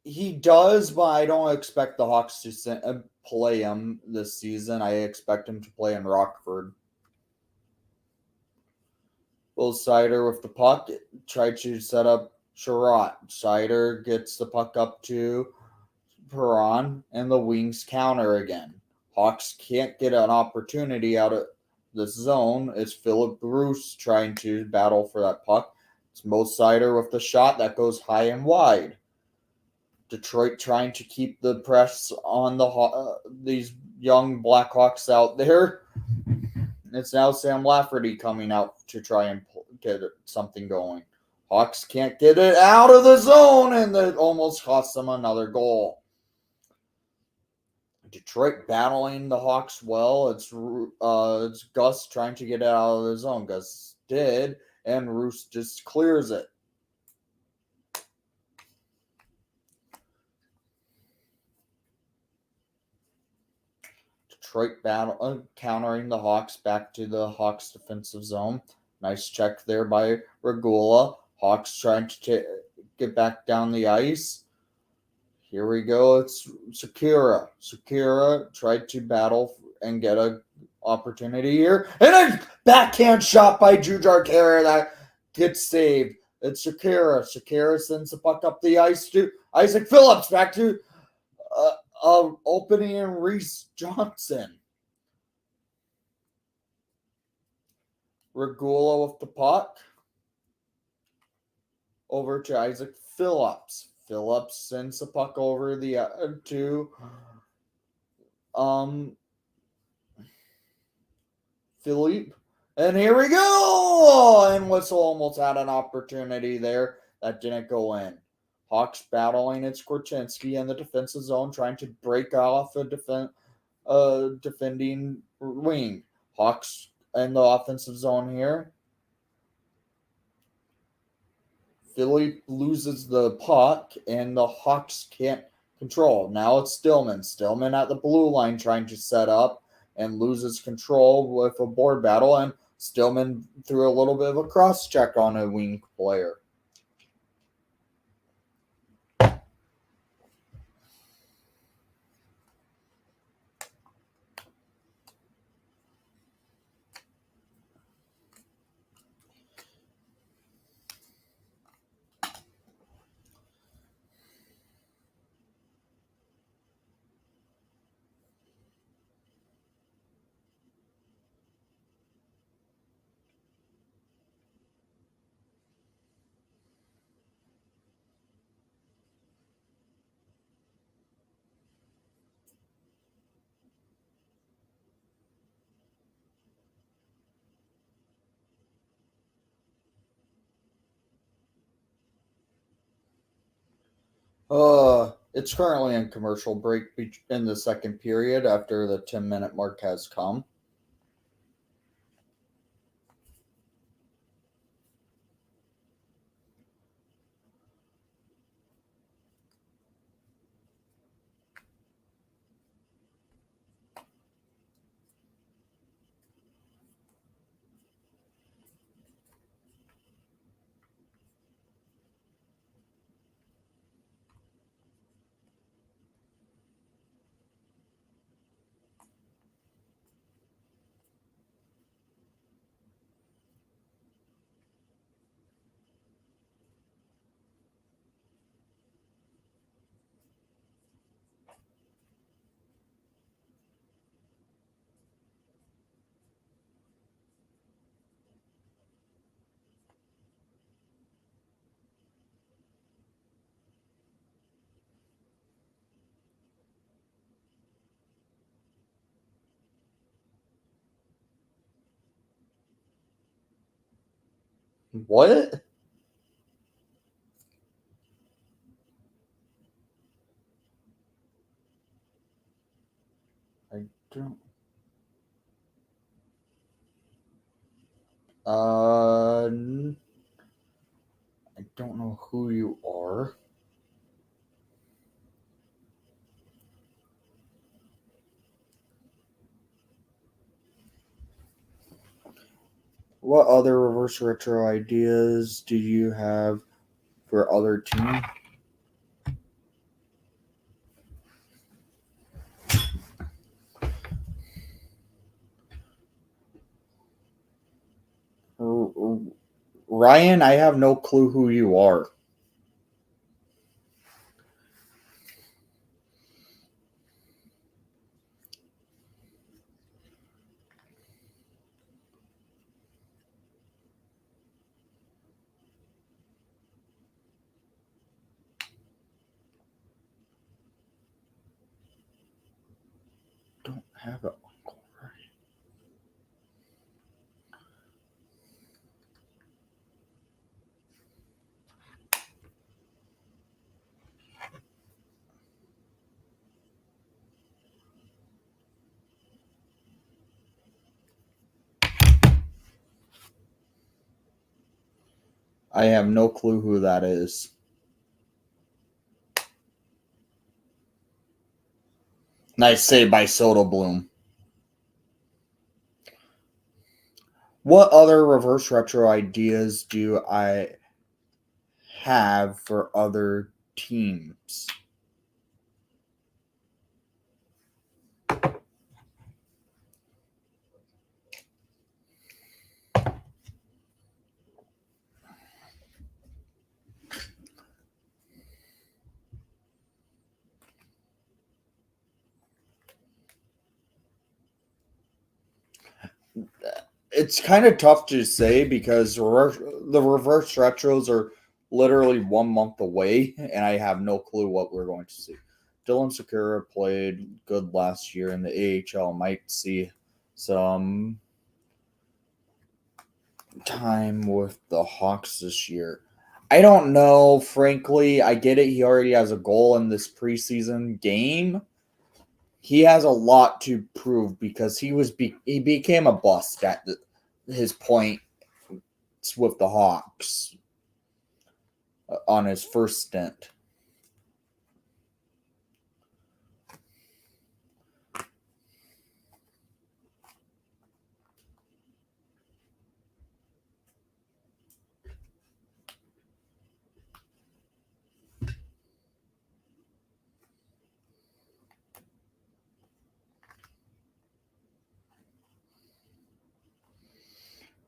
He does, but I don't expect the Hawks to play him this season. I expect him to play in Rockford. Will Sider with the puck. Tried to set up Sherratt. Sider gets the puck up to Perron, and the Wings counter again. Hawks can't get an opportunity out of this zone. It's Philip Bruce trying to battle for that puck. It's Mo Sider with the shot that goes high and wide. Detroit trying to keep the press on these young Blackhawks out there. It's now Sam Lafferty coming out to try and get something going. Hawks can't get it out of the zone, and it almost costs them another goal. Detroit battling the Hawks well. It's Gus trying to get it out of the zone. Gus did, and Roos just clears it. Detroit countering the Hawks back to the Hawks defensive zone. Nice check there by Regula. Hawks trying to get back down the ice. Here we go. It's Sakura. Sakura tried to battle and get an opportunity here. And a backhand shot by Jujhar Khaira that gets saved. It's Sakura. Sakura sends the puck up the ice to Isaac Phillips. Back to opening in Reese Johnson. Regula with the puck. Over to Isaac Phillips. Phillips sends the puck over to Philippe. And here we go! And Whistle almost had an opportunity there that didn't go in. Hawks battling. It's Korchinski in the defensive zone trying to break off a defending wing. Hawks in the offensive zone here. Philly loses the puck, and the Hawks can't control. Now it's Stillman. Stillman at the blue line trying to set up and loses control with a board battle, and Stillman threw a little bit of a cross check on a wing player. It's currently in commercial break in the second period after the 10-minute mark has come. What? I don't. I don't know who you are. What other reverse retro ideas do you have for other teams? Ryan, I have no clue who you are. Don't have it. I have no clue who that is. Nice save by Soderblom. What other reverse retro ideas do I have for other teams? It's kind of tough to say because the reverse retros are literally 1 month away, and I have no clue what we're going to see. Dylan Sakura played good last year in the AHL. Might see some time with the Hawks this year. I don't know, frankly. I get it. He already has a goal in this preseason game. He has a lot to prove because he became a bust at his point with the Hawks. on his first stint.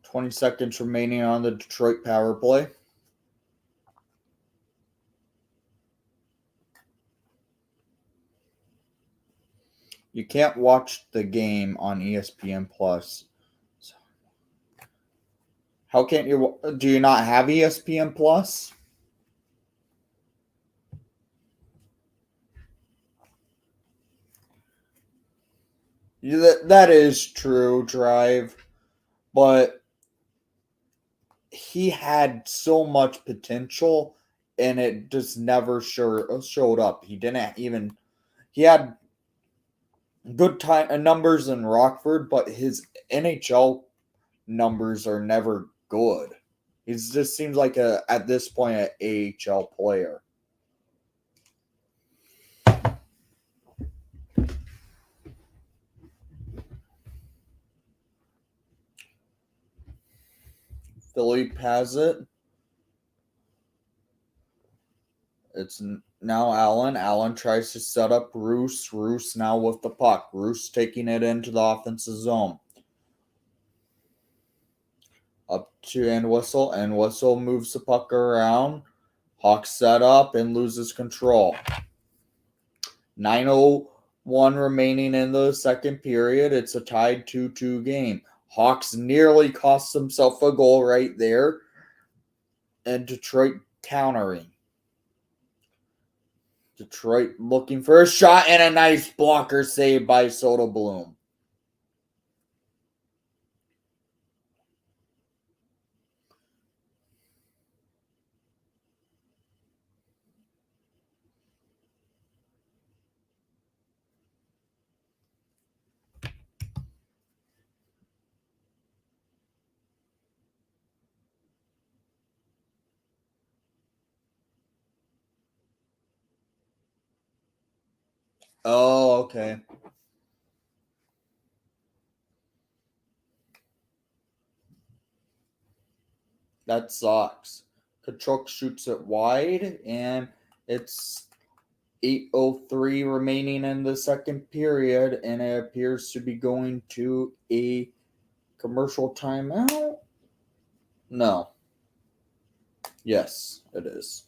"20 seconds remaining on the Detroit power play." You can't watch the game on ESPN Plus. How can't you? Do you not have ESPN Plus? That is true, Drive. But he had so much potential, and it just never showed up. He didn't even. He had good time numbers in Rockford, but his NHL numbers are never good. He just seems like at this point an AHL player. Philippe has it. It's now Allen. Allen tries to set up Roos. Roos now with the puck. Roos taking it into the offensive zone. Up to Entwistle. Entwistle moves the puck around. Hawks set up and loses control. 9:01 remaining in the second period. It's a tied 2-2 game. Hawks nearly cost himself a goal right there. And Detroit countering. Detroit looking for a shot and a nice blocker save by Soderblom. Oh, okay. That sucks. Kachuk shoots it wide, and it's 8:03 remaining in the second period, and it appears to be going to a commercial timeout. No. Yes, it is.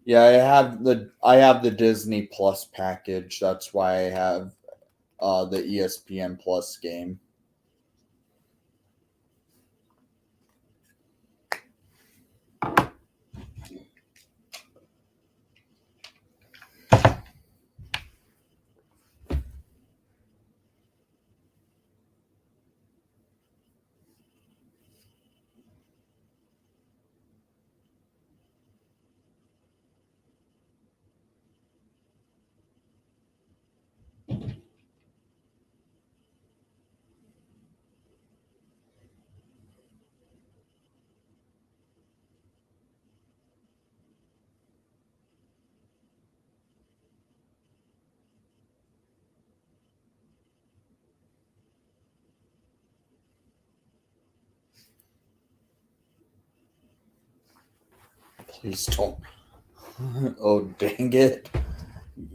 Yeah, I have the Disney Plus package. That's why I have the ESPN Plus game. Please don't. Oh, dang it.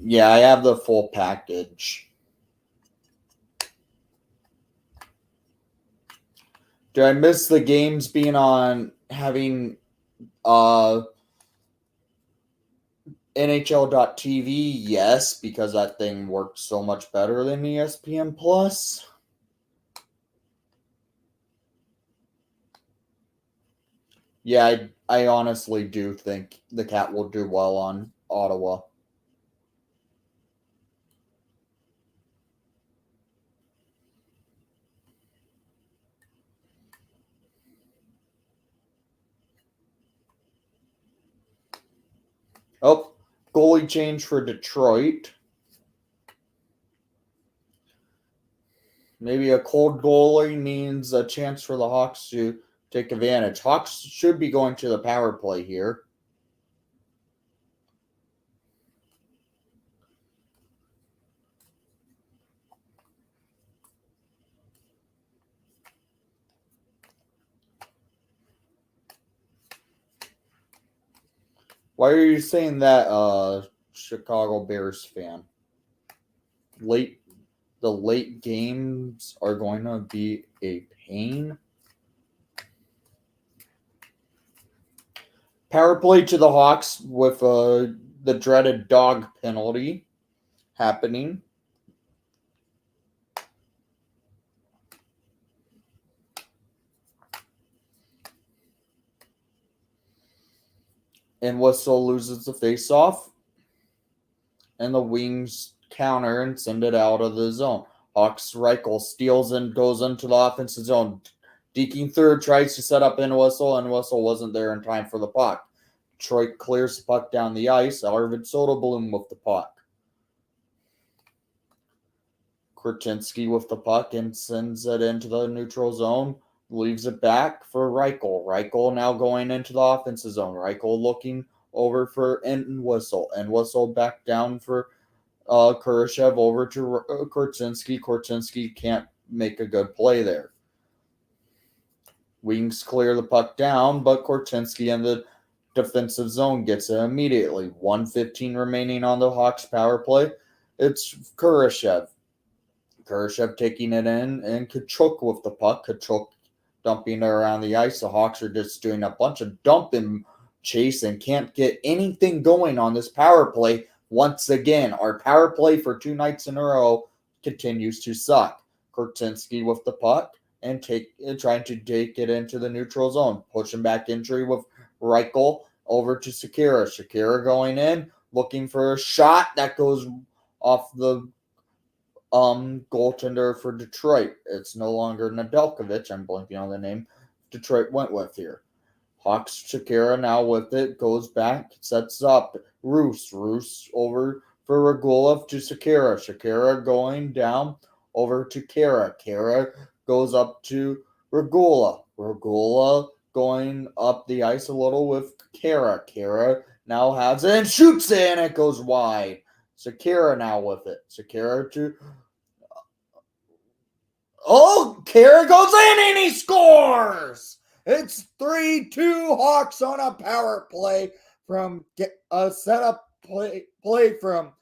Yeah, I have the full package. Did I miss the games being on having NHL.TV? Yes, because that thing works so much better than ESPN Plus. Yeah, I honestly do think the Cat will do well on Ottawa. Oh, Goalie change for Detroit. Maybe a cold goalie means a chance for the Hawks to take advantage. Hawks should be going to the power play here. Why are you saying that, Chicago Bears fan? The late games are going to be a pain. Power play to the Hawks with the dreaded dog penalty happening. And Whistle loses the faceoff. And the Wings counter and send it out of the zone. Hawks Reichel steals and goes into the offensive zone. Deaking third tries to set up in Whistle, and Whistle wasn't there in time for the puck. Detroit clears the puck down the ice. Arvid Soderblom with the puck. Korchinski with the puck and sends it into the neutral zone. Leaves it back for Reichel. Reichel now going into the offensive zone. Reichel looking over for Whistle. And Whistle back down for Kurashev over to Korchinski. Korchinski can't make a good play there. Wings clear the puck down, but Korchinski in the defensive zone gets it immediately. 1:15 remaining on the Hawks power play. It's Kurashev. Kurashev taking it in, and Kachuk with the puck. Kachuk dumping it around the ice. The Hawks are just doing a bunch of dumping chase and can't get anything going on this power play. Once again, our power play for 2 nights in a row continues to suck. Korchinski with the puck and trying to take it into the neutral zone. Pushing back entry with Reichel over to Shakira. Shakira going in, looking for a shot that goes off the goaltender for Detroit. It's no longer Nedeljkovic. I'm blanking on the name Detroit went with here. Hawks Shakira now with it, goes back, sets up Roos over for Regula to Shakira. Shakira going down over to Kara. Kara goes up to Regula. Regula going up the ice a little with Kara. Kara now has it and shoots it, and it goes wide. Shakira now with it. Shakira to Kara goes in and he scores! It's 3-2 Hawks on a power play from a setup play from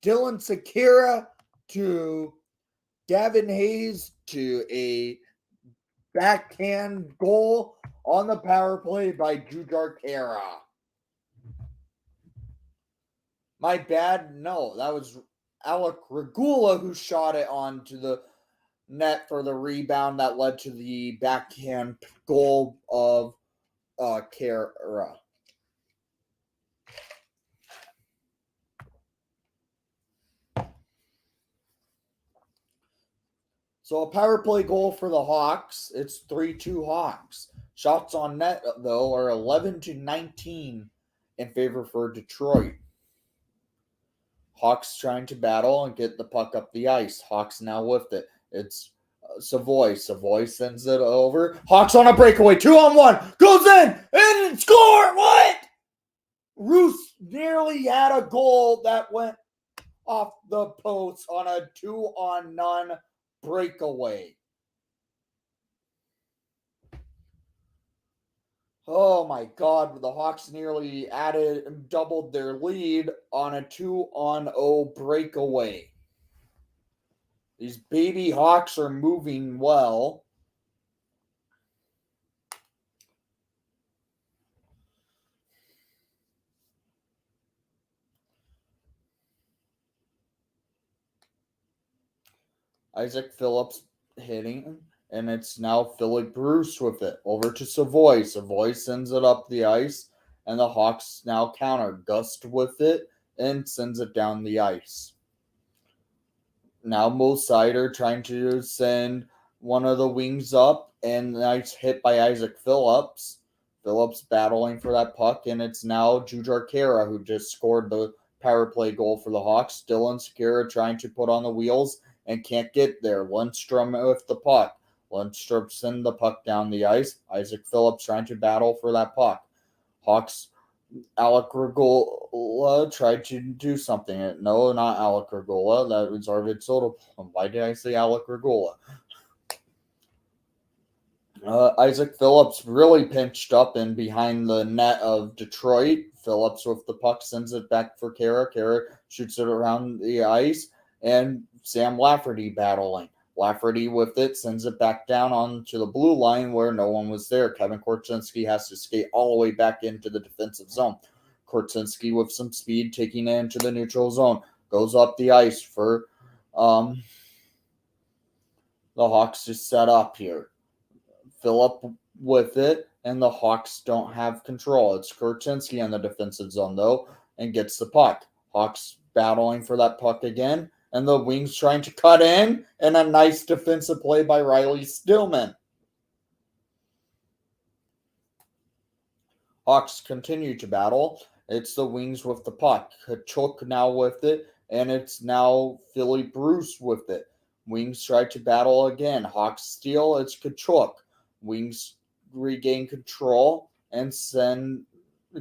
Dylan Shakira to Gavin Hayes to a backhand goal on the power play by Jujhar Khaira. My bad. No, that was Alec Regula who shot it onto the net for the rebound that led to the backhand goal of Khaira. So a power play goal for the Hawks. It's 3-2 Hawks. Shots on net, though, are 11-19 in favor for Detroit. Hawks trying to battle and get the puck up the ice. Hawks now with it. It's Savoy. Savoy sends it over. Hawks on a breakaway. 2-on-1. Goes in and score. What? Roos nearly had a goal that went off the post on a 2-on-none breakaway. Oh my God, the Hawks nearly doubled their lead on a 2-on-0 breakaway. These baby Hawks are moving well. Isaac Phillips hitting, and it's now Philip Bruce with it. Over to Savoy. Savoy sends it up the ice, and the Hawks now counter. Gust with it and sends it down the ice. Now Mo Sider trying to send one of the wings up, and nice hit by Isaac Phillips. Phillips battling for that puck, and it's now Jujhar Khaira who just scored the power play goal for the Hawks. Still insecure, trying to put on the wheels and can't get there. Lundstrom with the puck. Lundstrom sends the puck down the ice. Isaac Phillips trying to battle for that puck. Hawks, Alec Regola tried to do something. No, not Alec Regola. That was Arvid Soderblom. Why did I say Alec Regola? Isaac Phillips really pinched up and behind the net of Detroit. Phillips with the puck sends it back for Kara. Kara shoots it around the ice, and Sam Lafferty battling. Lafferty with it sends it back down onto the blue line where no one was there. Kevin Korchinski has to skate all the way back into the defensive zone. Korchinski with some speed taking it into the neutral zone. Goes up the ice for the Hawks to set up here. Phillip with it, and the Hawks don't have control. It's Korchinski in the defensive zone, though, and gets the puck. Hawks battling for that puck again, and the Wings trying to cut in, and a nice defensive play by Riley Stillman. Hawks continue to battle. It's the Wings with the puck. Kachuk now with it, and it's now Philly Bruce with it. Wings try to battle again. Hawks steal. It's Kachuk. Wings regain control and send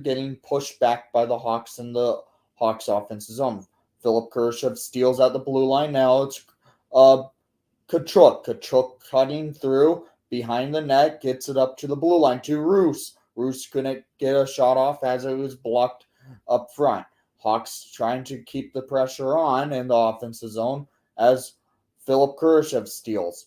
getting pushed back by the Hawks in the Hawks offensive zone. Philip Kershev steals at the blue line. Now it's Kachuk. Kachuk cutting through behind the net, gets it up to the blue line to Roos. Roos couldn't get a shot off as it was blocked up front. Hawks trying to keep the pressure on in the offensive zone as Philip Kershev steals.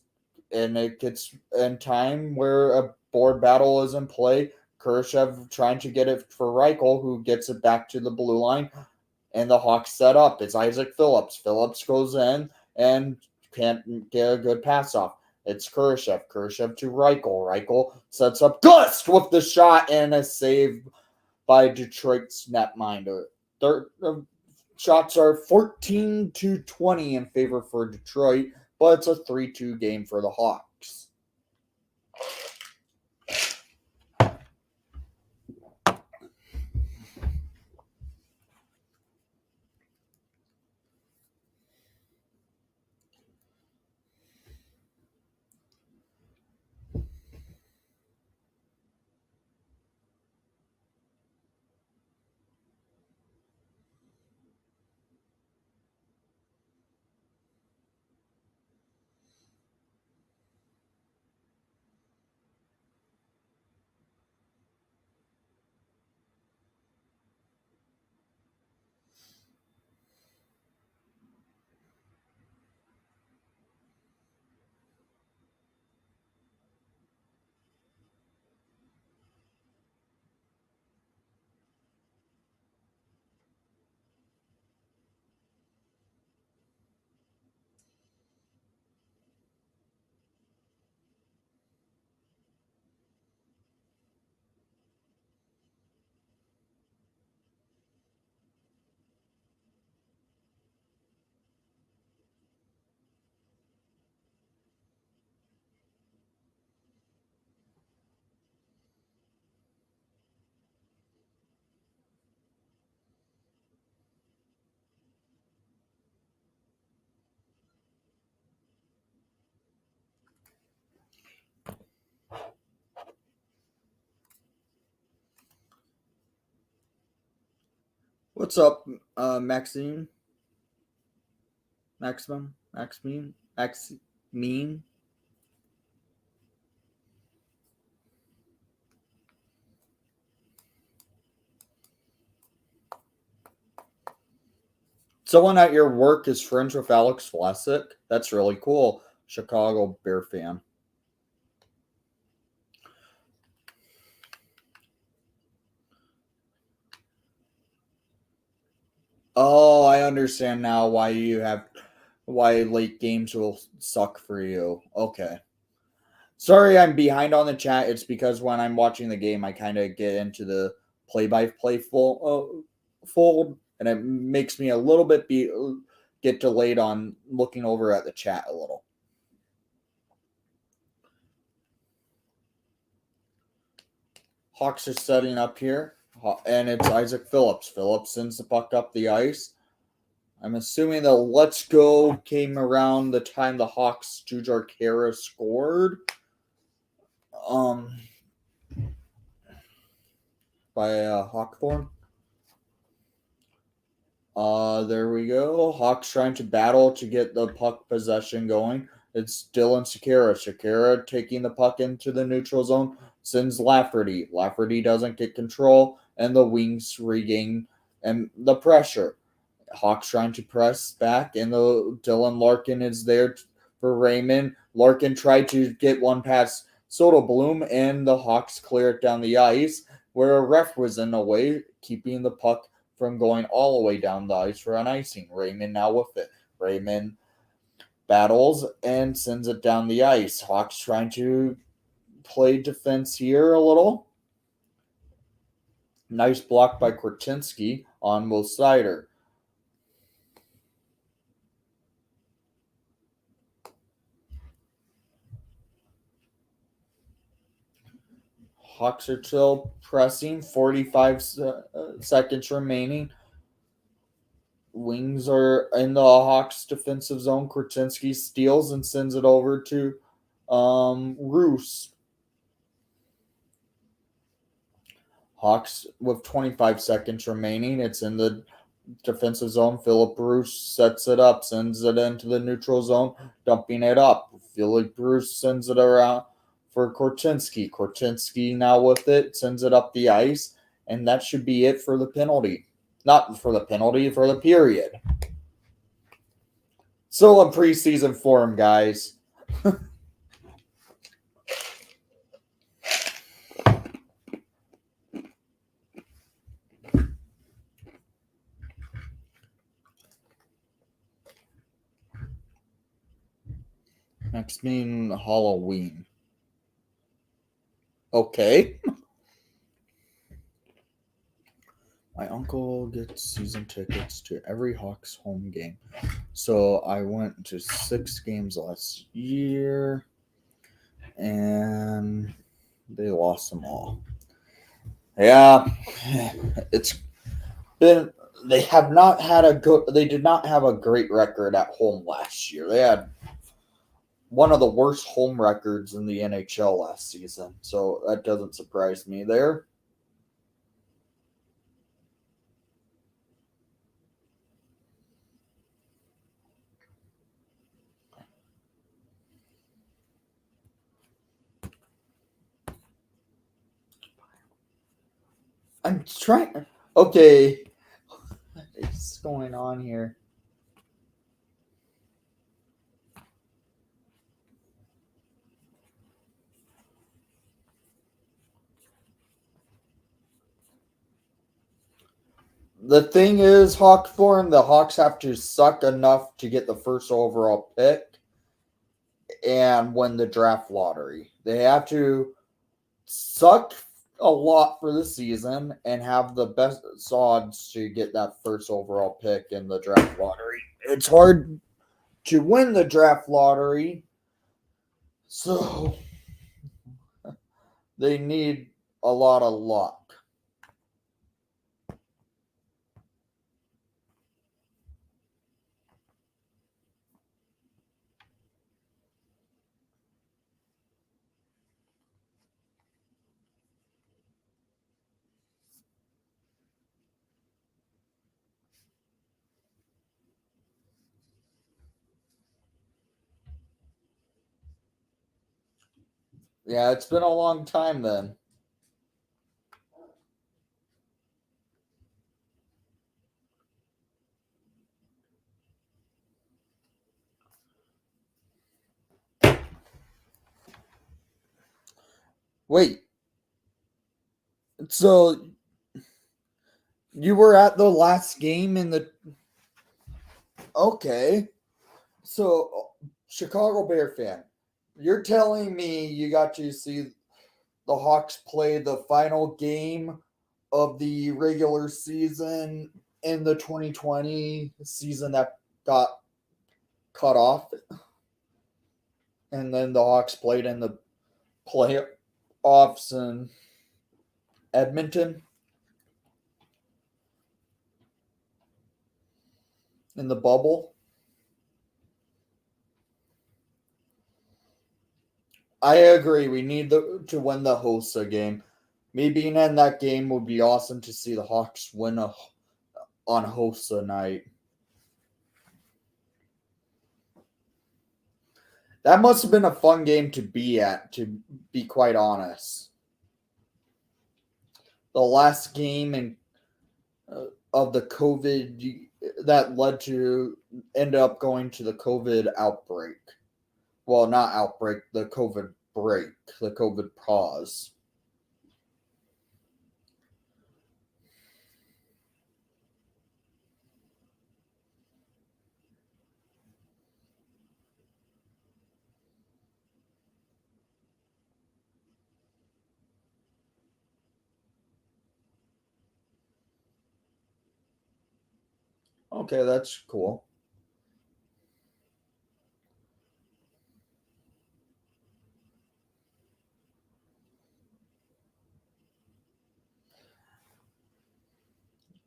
And it gets in time where a board battle is in play. Kershev trying to get it for Reichel, who gets it back to the blue line. And the Hawks set up. It's Isaac Phillips. Phillips goes in and can't get a good pass off. It's Kershev. Kershev to Reichel. Reichel sets up Gust with the shot and a save by Detroit's netminder. Shots are 14-20 in favor for Detroit, but it's a 3-2 game for the Hawks. What's up, Maxine? Maximum? Maxine? Maxine? Someone at your work is friends with Alex Vlasic? That's really cool. Chicago Bear fan. Oh, I understand now why late games will suck for you. Okay. Sorry, I'm behind on the chat. It's because when I'm watching the game, I kind of get into the play-by-play fold, and it makes me a little bit get delayed on looking over at the chat a little. Hawks are setting up here. And it's Isaac Phillips. Phillips sends the puck up the ice. I'm assuming the let's go came around the time the Hawks' Jujhar Khaira scored. By Hawthorne. There we go. Hawks trying to battle to get the puck possession going. It's Dylan Shakira. Shakira taking the puck into the neutral zone, sends Lafferty. Lafferty doesn't get control, and the Wings regain and the pressure. Hawks trying to press back, and the Dylan Larkin is there for Raymond. Larkin tried to get one past Soderblom, and the Hawks clear it down the ice, where a ref was in the way, keeping the puck from going all the way down the ice for an icing. Raymond now with it. Raymond battles and sends it down the ice. Hawks trying to play defense here a little. Nice block by Korchinski on Mo Sider. Hawks are still pressing. 45 seconds remaining. Wings are in the Hawks defensive zone. Korchinski steals and sends it over to Roos. Hawks with 25 seconds remaining. It's in the defensive zone. Philip Roos sets it up, sends it into the neutral zone, dumping it up. Philip Roos sends it around for Korchinski. Korchinski now with it, sends it up the ice, and that should be it for the penalty. Not for the penalty, for the period. Still in preseason form, guys. Next being Halloween. Okay. My uncle gets season tickets to every Hawks home game. So I went to 6 games last year, and they lost them all. Yeah, it's been. They have not had a good. They did not have a great record at home last year. They had one of the worst home records in the NHL last season, so that doesn't surprise me there. I'm trying. Okay, what's going on here? The thing is, Hawthorne, the Hawks have to suck enough to get the first overall pick and win the draft lottery. They have to suck a lot for the season and have the best odds to get that first overall pick in the draft lottery. It's hard to win the draft lottery, so they need a lot of luck. Yeah, it's been a long time then. Wait. So you were at the last game in the. Okay. So, Chicago Bear fan, you're telling me you got to see the Hawks play the final game of the regular season in the 2020 season that got cut off, and then the Hawks played in the playoffs in Edmonton? in the bubble. I agree. We need to win the Hossa game. Me being in that game would be awesome to see the Hawks win on Hossa night. That must have been a fun game to be at, to be quite honest. The last game of the COVID that led to ended up going to the COVID outbreak. Well, not outbreak, the COVID break, the COVID pause. Okay, that's cool.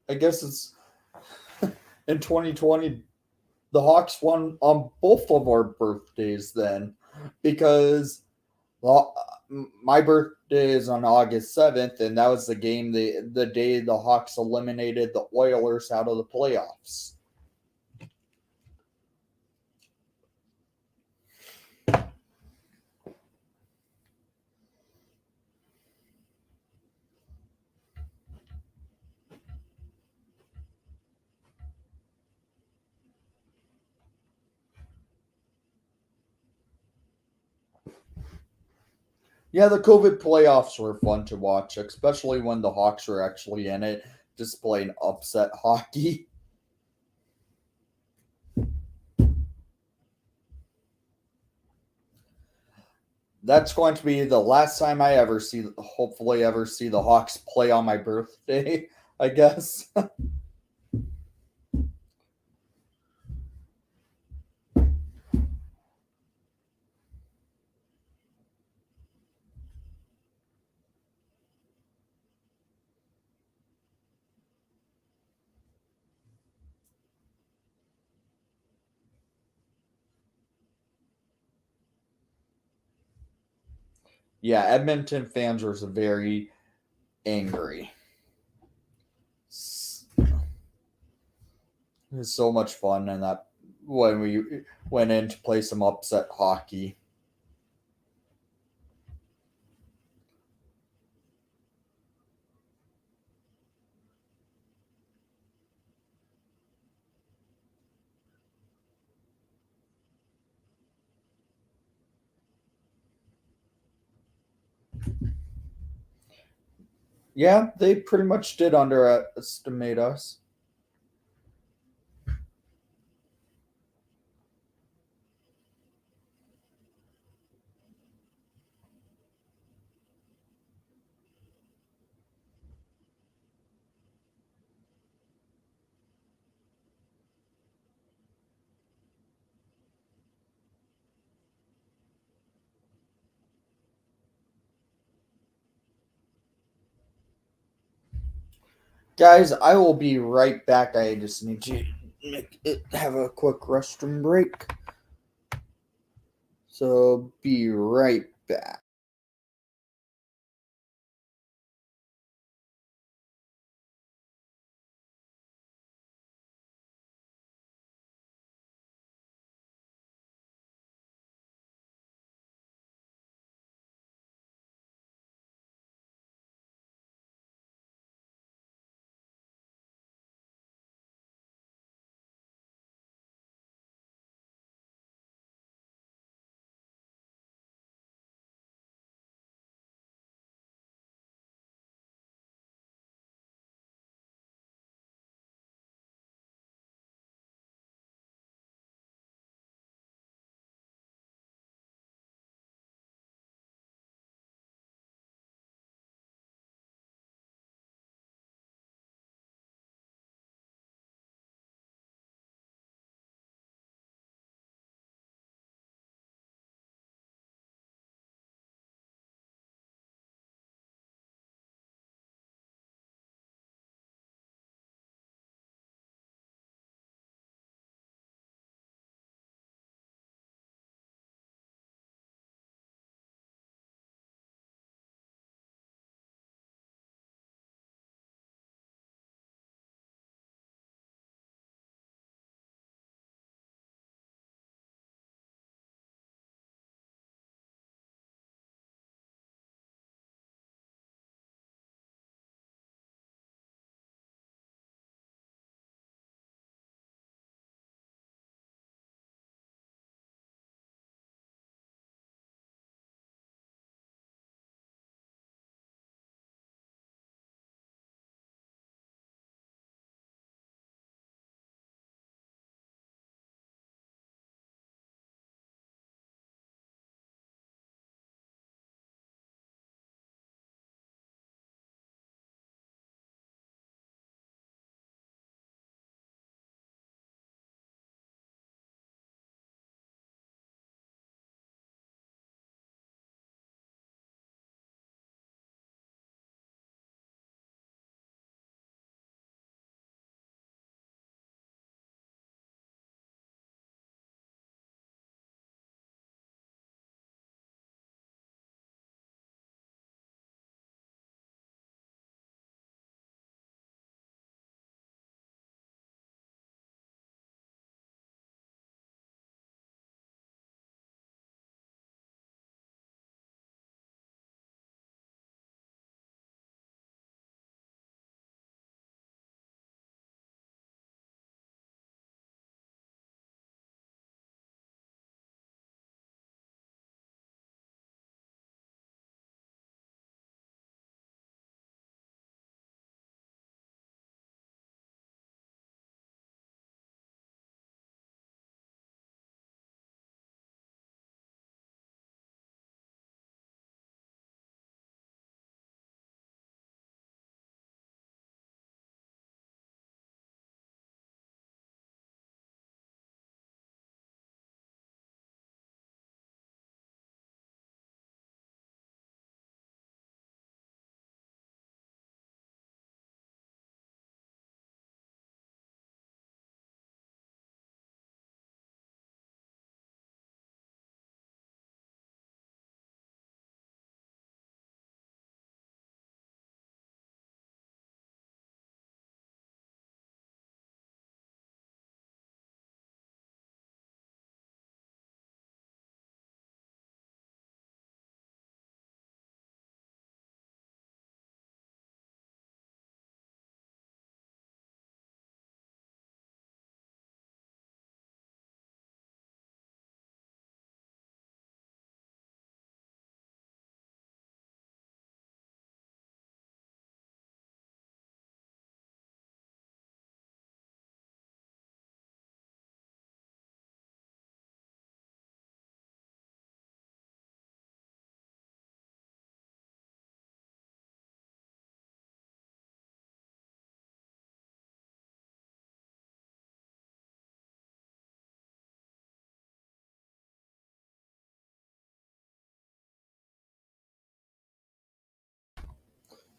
I guess it's in 2020, the Hawks won on both of our birthdays then, because my birthday is on August 7th, and that was the game the day the Hawks eliminated the Oilers out of the playoffs. Yeah, the COVID playoffs were fun to watch, especially when the Hawks were actually in it, displaying upset hockey. That's going to be the last time I ever see, hopefully, ever see the Hawks play on my birthday, I guess. Yeah, Edmonton fans were very angry. It was so much fun, and that when we went in to play some upset hockey. Yeah, they pretty much did underestimate us. Guys, I will be right back. I just need to have a quick restroom break. So, be right back.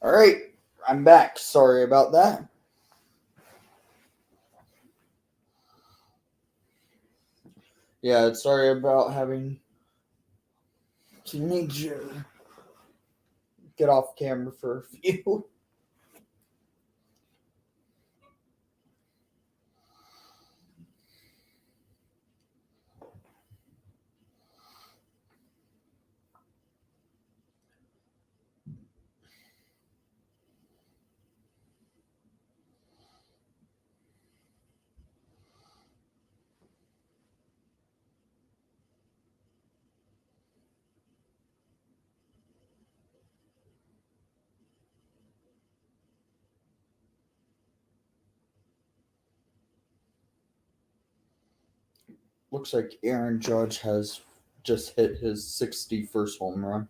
All right, I'm back. Sorry about that. Yeah, sorry about having to need you get off camera for a few. Looks like Aaron Judge has just hit his 61st home run.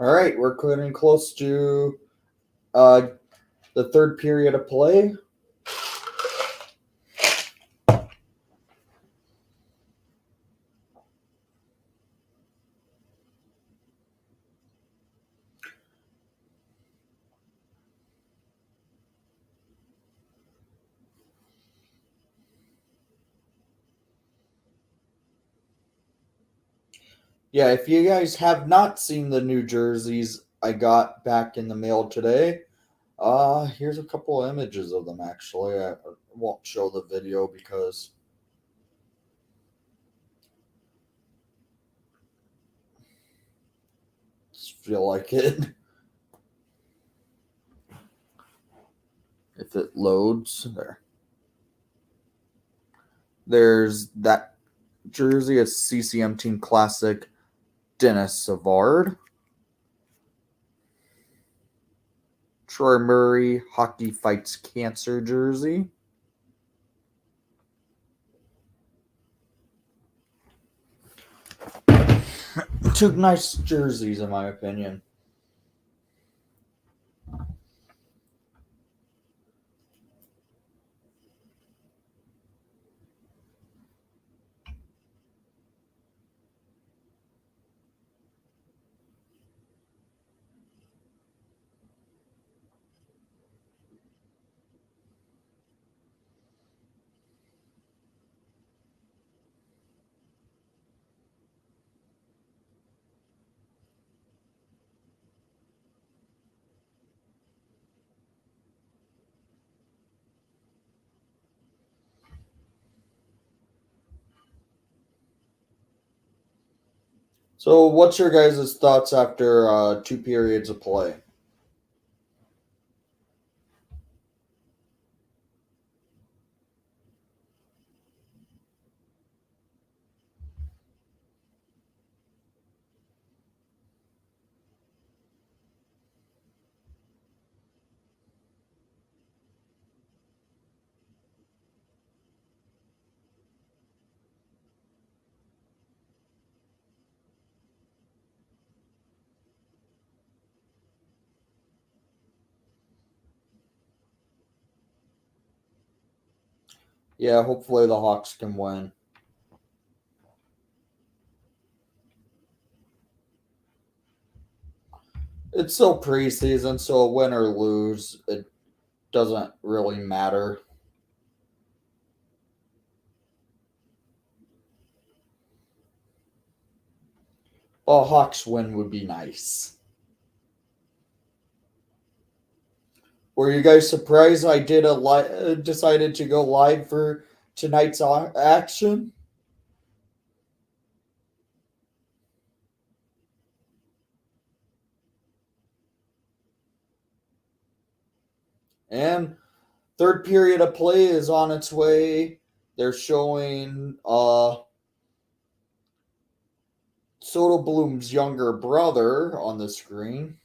All right, we're getting close to the third period of play. Yeah, if you guys have not seen the new jerseys I got back in the mail today, here's a couple of images of them actually. I won't show the video because I just feel like it. If it loads, there. There's that jersey, a CCM Team Classic Dennis Savard. Troy Murray, Hockey Fights Cancer jersey. Two nice jerseys, in my opinion. So, what's your guys' thoughts after 2 periods of play? Yeah, hopefully the Hawks can win. It's still preseason, so win or lose, it doesn't really matter. A Hawks win would be nice. Were you guys surprised I did decided to go live for tonight's action? And third period of play is on its way. They're showing Soderblom's younger brother on the screen.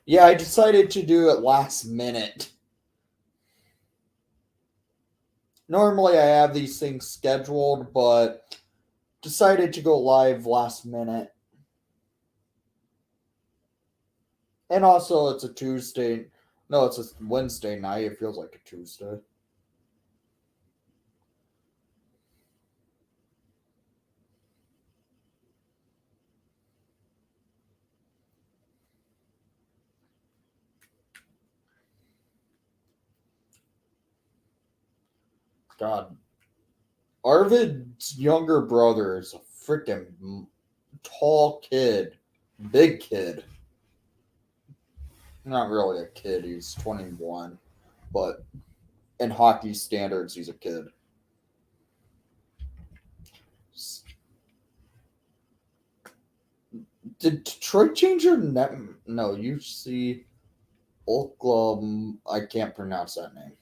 Yeah, I decided to do it last minute. Normally I have these things scheduled, but decided to go live last minute. And also it's a Tuesday. No, it's a Wednesday night. It feels like a Tuesday. God. Arvid's younger brother is a freaking tall kid. Big kid. Not really a kid, he's 21. But in hockey standards, he's a kid. Did Detroit change your net? No, you see Oklahoma. I can't pronounce that name.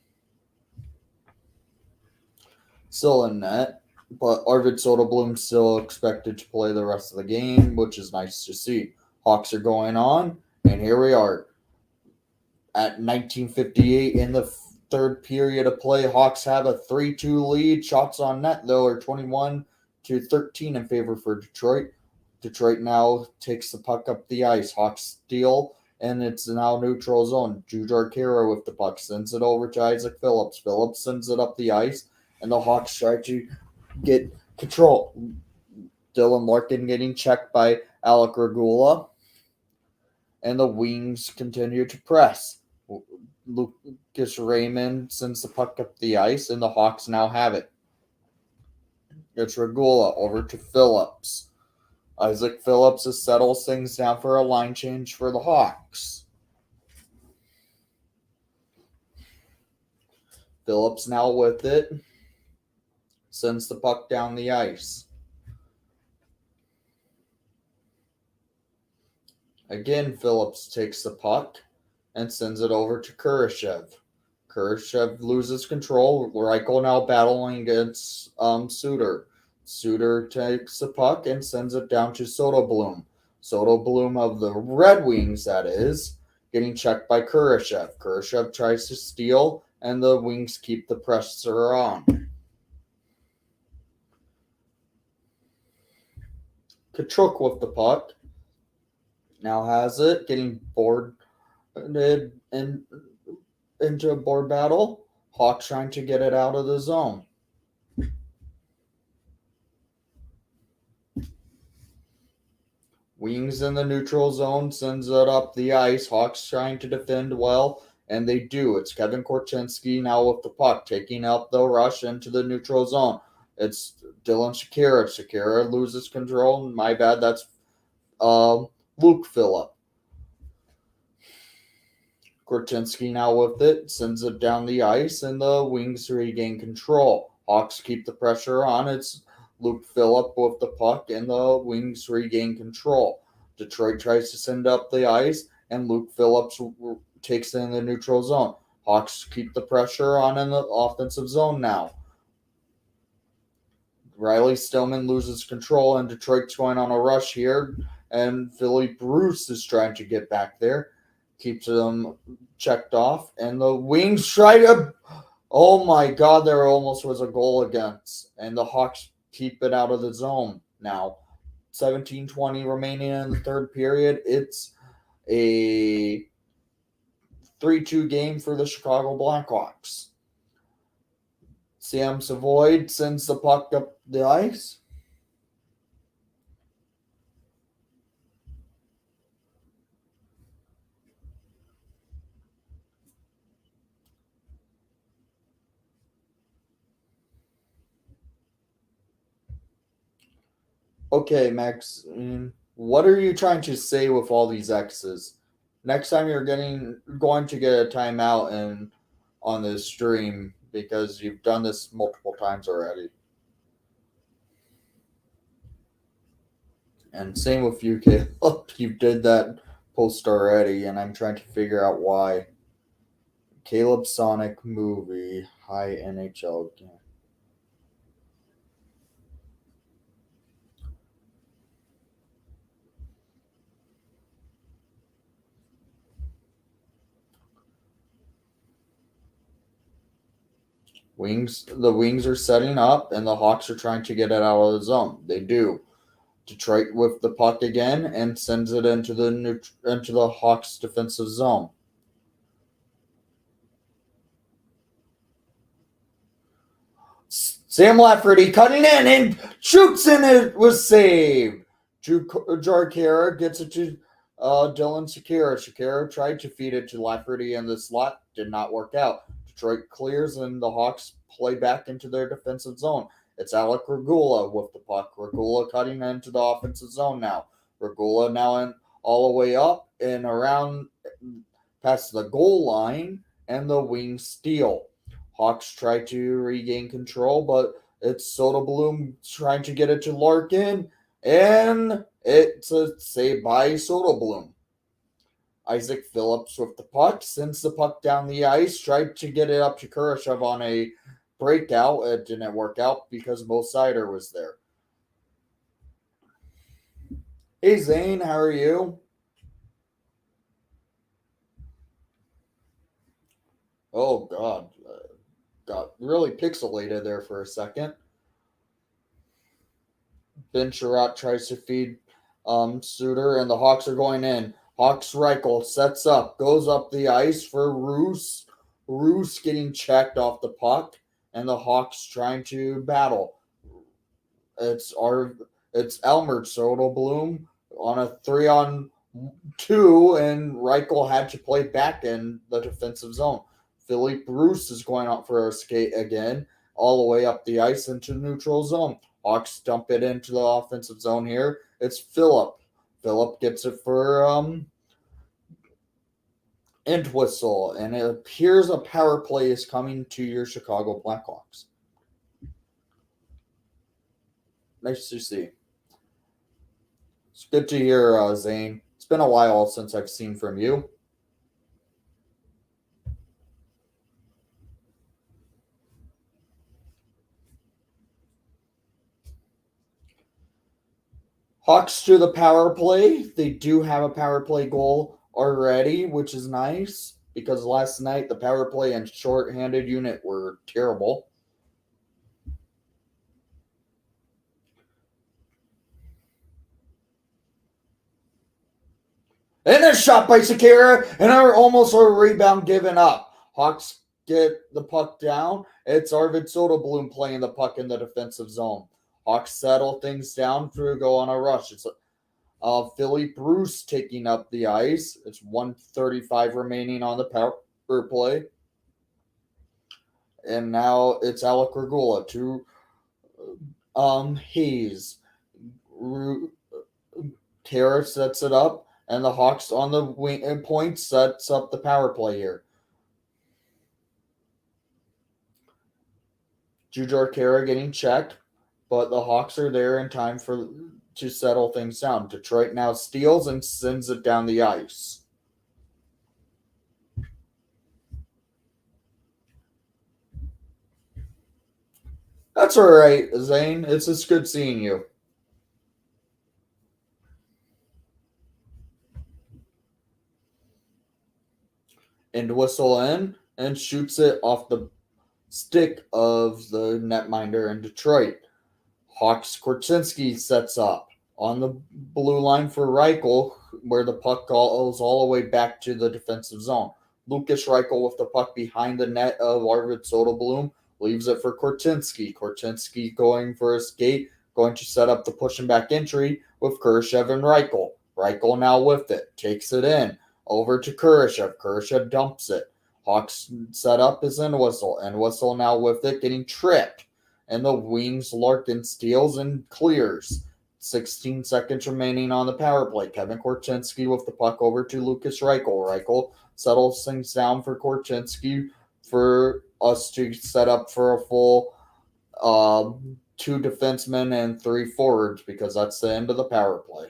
Still in net, but Arvid Soderblom still expected to play the rest of the game, which is nice to see. Hawks are going on, and here we are at 1958 in the third period of play. Hawks have a 3-2 lead. Shots on net, though, are 21-13 in favor for Detroit. Detroit now takes the puck up the ice. Hawks steal, and it's now neutral zone. Jujhar Khaira with the puck sends it over to Isaac Phillips. Phillips sends it up the ice, and the Hawks try to get control. Dylan Larkin getting checked by Alec Regula, and the Wings continue to press. Lucas Raymond sends the puck up the ice, and the Hawks now have it. It's Regula over to Phillips. Isaac Phillips settles things down for a line change for the Hawks. Phillips now with it. Sends the puck down the ice. Again, Phillips takes the puck and sends it over to Kurashev. Kurashev loses control. Reichel now battling against Suter. Suter takes the puck and sends it down to Soderblom. Soderblom of the Red Wings, that is, getting checked by Kurashev. Kurashev tries to steal, and the Wings keep the pressure on. Kachuk with the puck. Now has it, getting boarded into a board battle. Hawks trying to get it out of the zone. Wings in the neutral zone, sends it up the ice. Hawks trying to defend well, and they do. It's Kevin Korchinski now with the puck, taking up the rush into the neutral zone. It's Dylan Shakira. Shakira loses control. My bad, that's Luke Phillip. Korchinski now with it, sends it down the ice, and the Wings regain control. Hawks keep the pressure on. It's Luke Phillip with the puck, and the Wings regain control. Detroit tries to send up the ice, and Luke Phillips takes it in the neutral zone. Hawks keep the pressure on in the offensive zone now. Riley Stillman loses control, and Detroit's going on a rush here, and Philly Bruce is trying to get back there. Keeps them checked off, and the Wings try to... Oh my God, there almost was a goal against, and the Hawks keep it out of the zone now. 17:20 remaining in the third period. It's a 3-2 game for the Chicago Blackhawks. Sam Savoy sends the puck up the ice. Okay, Max, what are you trying to say with all these X's? Next time you're going to get a timeout and on this stream because you've done this multiple times already. And same with you, Caleb. You did that post already, and I'm trying to figure out why. Caleb Sonic movie, high NHL game. The Wings are setting up, and the Hawks are trying to get it out of the zone. They do. Detroit with the puck again and sends it into the Hawks defensive zone. Sam Lafferty cutting in and shoots, and it was saved. Drew Jarkera gets it to Dylan Shakira. Shakira tried to feed it to Lafferty in the slot, did not work out. Detroit clears, and the Hawks play back into their defensive zone. It's Alec Regula with the puck. Regula cutting into the offensive zone now. Regula now all the way up and around past the goal line, and the Wings steal. Hawks try to regain control, but it's Soderblom trying to get it to Larkin, and it's a save by Soderblom. Isaac Phillips with the puck, sends the puck down the ice, tried to get it up to Kurashev on a breakout. It didn't work out because Mo Sider was there. Hey Zane, how are you? Oh God, got really pixelated there for a second. Ben Sherratt tries to feed Suter, and the Hawks are going in. Hawks Reichel sets up, goes up the ice for Roos. Roos getting checked off the puck, and the Hawks trying to battle. It's Elmer Soderblom on a 3-on-2, and Reichel had to play back in the defensive zone. Philippe Bruce is going out for a skate again, all the way up the ice into neutral zone. Hawks dump it into the offensive zone here. It's Phillip. Phillip gets it for Entwistle, and it appears a power play is coming to your Chicago Blackhawks. Nice to see. It's good to hear, Zane. It's been a while since I've seen from you. Hawks to the power play. They do have a power play goal already, which is nice because last night the power play and short-handed unit were terrible. And a shot by Shakira, and almost a rebound given up. Hawks get the puck down. It's Arvid Soderblom playing the puck in the defensive zone. Hawks settle things down to go on a rush. It's Philippe Bruce taking up the ice. It's 1:35 remaining on the power play. And now it's Alec Regula to Hayes. Tara sets it up, and the Hawks on the wing and point sets up the power play here. Jujhar Khaira getting checked, but the Hawks are there in time to settle things down. Detroit now steals and sends it down the ice. That's all right, Zane. It's just good seeing you. And whistle in and shoots it off the stick of the netminder in Detroit. Hawks Korchinski sets up on the blue line for Reichel, where the puck goes all the way back to the defensive zone. Lucas Reichel with the puck behind the net of Arvid Soderblom leaves it for Korchinski. Korchinski going for a skate, going to set up the push and back entry with Kurashev and Reichel. Reichel now with it, takes it in, over to Kurashev. Kurashev dumps it. Hawks set up his Entwistle. Entwistle now with it, getting tripped. And the wings, Larkin steals and clears. 16 seconds remaining on the power play. Kevin Korchinski with the puck over to Lucas Reichel. Reichel settles things down for Korchinski for us to set up for a full 2 defensemen and 3 forwards, because that's the end of the power play.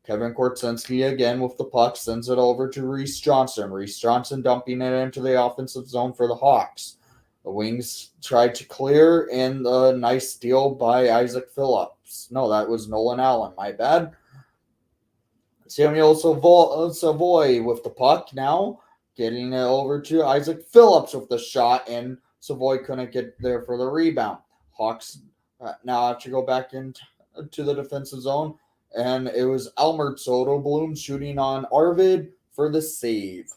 Kevin Korchinski again with the puck sends it over to Reese Johnson. Reese Johnson dumping it into the offensive zone for the Hawks. The Wings tried to clear, and a nice steal by Isaac Phillips. No, that was Nolan Allen. My bad. Samuel Savoy with the puck now, getting it over to Isaac Phillips with the shot, and Savoy couldn't get there for the rebound. Hawks now have to go back into the defensive zone, and it was Elmer Soderblom shooting on Arvid for the save.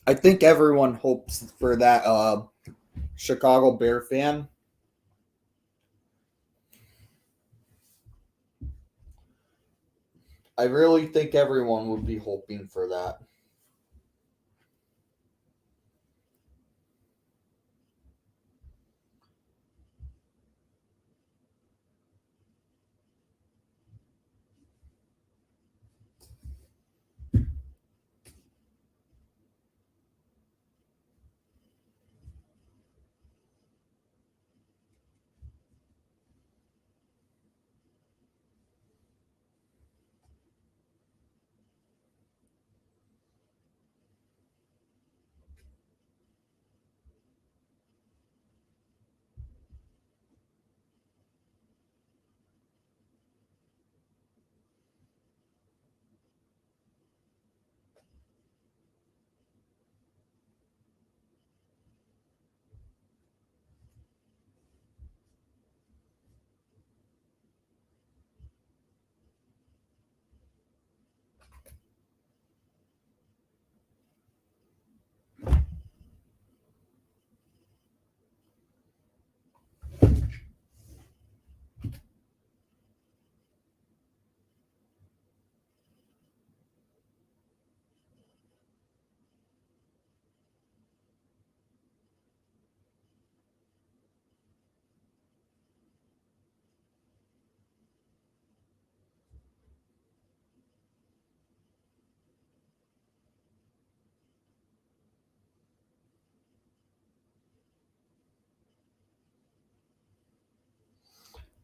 I think everyone hopes for that Chicago Bear fan. I really think everyone would be hoping for that.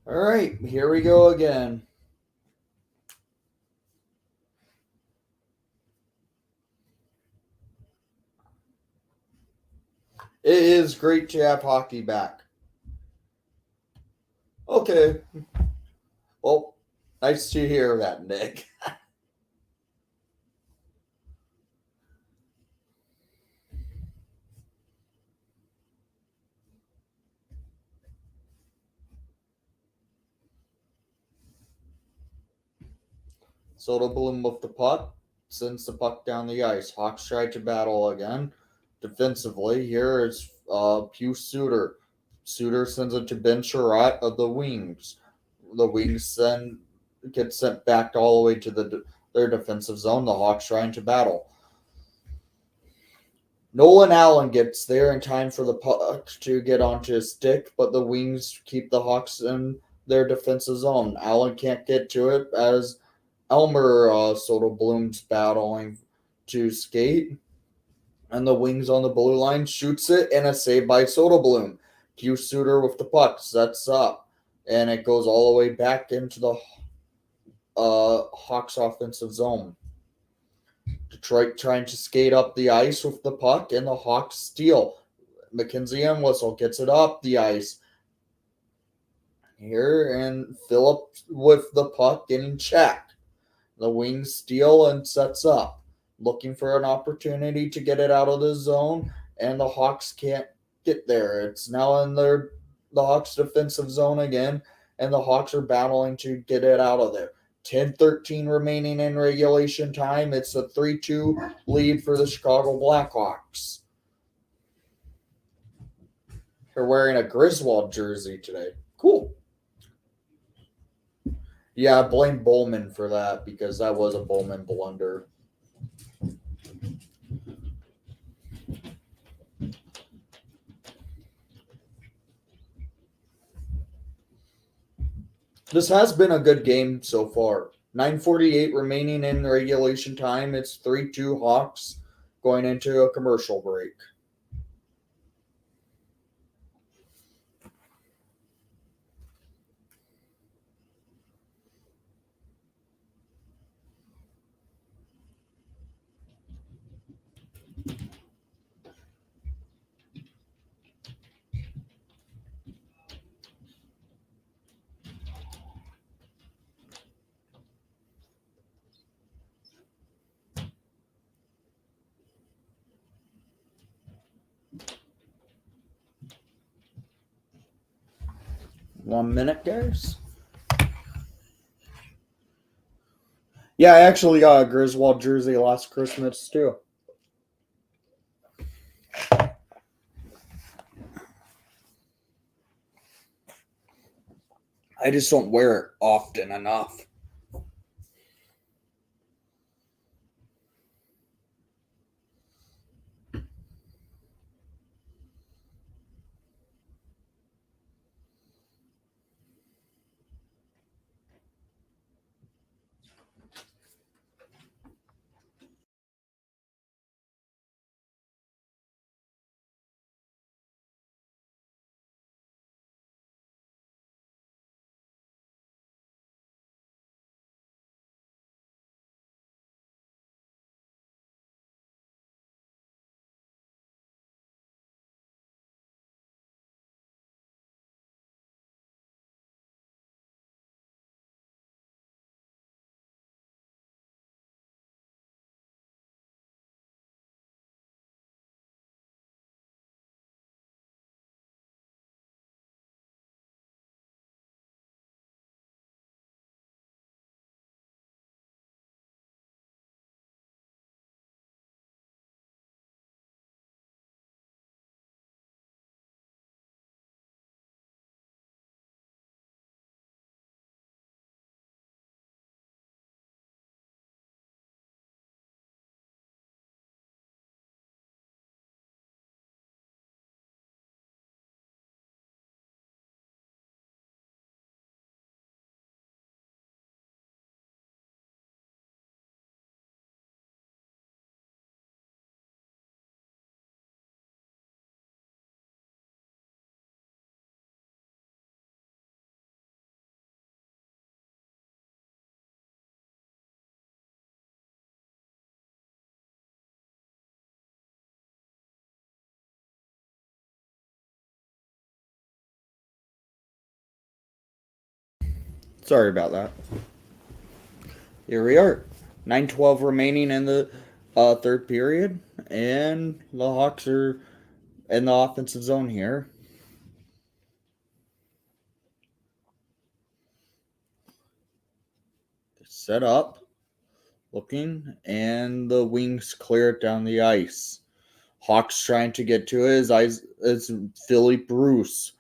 All right, here we go again. It is great to have hockey back. Okay. Well, nice to hear that, Nick. Soderblom with the puck, sends the puck down the ice. Hawks tried to battle again. Defensively, here is Pew Suter. Suter sends it to Ben Sherratt of the Wings. The Wings then get sent back all the way to their defensive zone. The Hawks trying to battle. Nolan Allen gets there in time for the puck to get onto his stick, but the Wings keep the Hawks in their defensive zone. Allen can't get to it as Elmer Soderblom's battling to skate, and the Wings on the blue line shoots it, and a save by Soderblom. Pew Suter with the puck sets up, and it goes all the way back into the Hawks offensive zone. Detroit trying to skate up the ice with the puck, and the Hawks steal. Mackenzie Entwistle gets it up the ice here, and Phillip with the puck getting checked. The Wings steal and sets up, looking for an opportunity to get it out of the zone, and the Hawks can't get there. It's now in the Hawks defensive zone again, and the Hawks are battling to get it out of there. 10-13 remaining in regulation time. It's a 3-2 lead for the Chicago Blackhawks. They're wearing a Griswold jersey today. Cool. Yeah, I blame Bowman for that because that was a Bowman blunder. This has been a good game so far. 9:48 remaining in regulation time. It's 3-2 Hawks going into a commercial break. One minute, guys. Yeah, I actually got a Griswold jersey last Christmas too. I just don't wear it often enough. Sorry about that. Here we are. 9:12 remaining in the third period, and the Hawks are in the offensive zone here. Set up, looking, and the wings clear it down the ice. Hawks trying to get to his eyes. It's Philippe Bruce.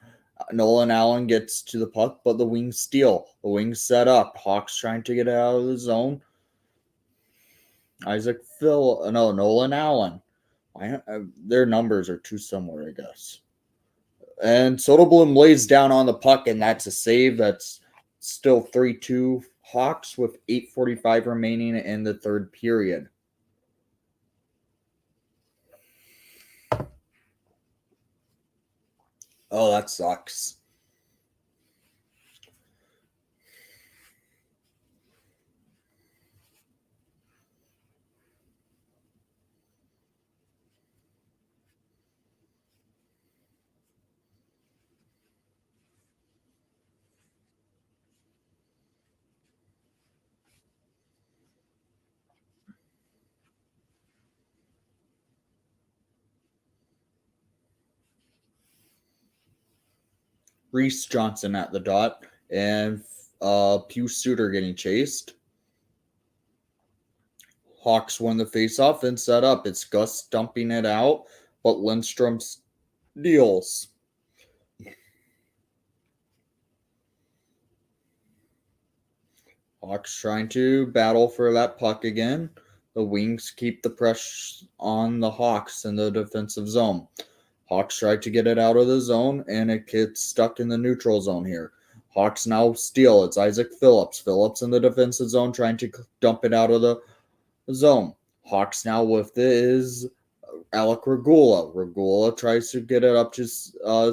Nolan Allen gets to the puck, but the wings steal. The wings set up. Hawks trying to get out of the zone. Nolan Allen. Their numbers are too similar, I guess. And Soderblom lays down on the puck, and that's a save. That's still 3-2 Hawks with 8:45 remaining in the third period. Oh, that sucks. Reese Johnson at the dot, and Pius Suter getting chased. Hawks won the faceoff and set up. It's Gus dumping it out, but Lindstrom steals. Hawks trying to battle for that puck again. The Wings keep the pressure on the Hawks in the defensive zone. Hawks try to get it out of the zone, and it gets stuck in the neutral zone here. Hawks now steal. It's Isaac Phillips. Phillips in the defensive zone trying to dump it out of the zone. Hawks now with it is Alec Regula. Regula tries to get it up to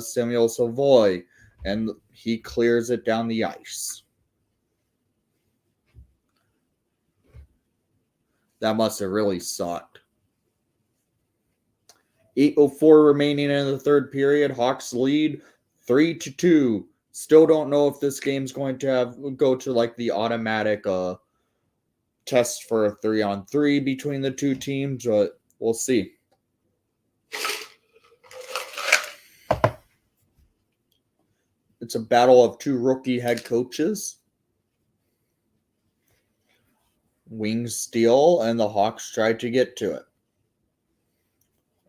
Samuel Savoy, and he clears it down the ice. That must have really sucked. 8:04 remaining in the third period. Hawks lead 3-2. Still don't know if this game's going to go to like the automatic test for a 3-on-3 between the two teams, but we'll see. It's a battle of two rookie head coaches. Wings steal, and the Hawks try to get to it.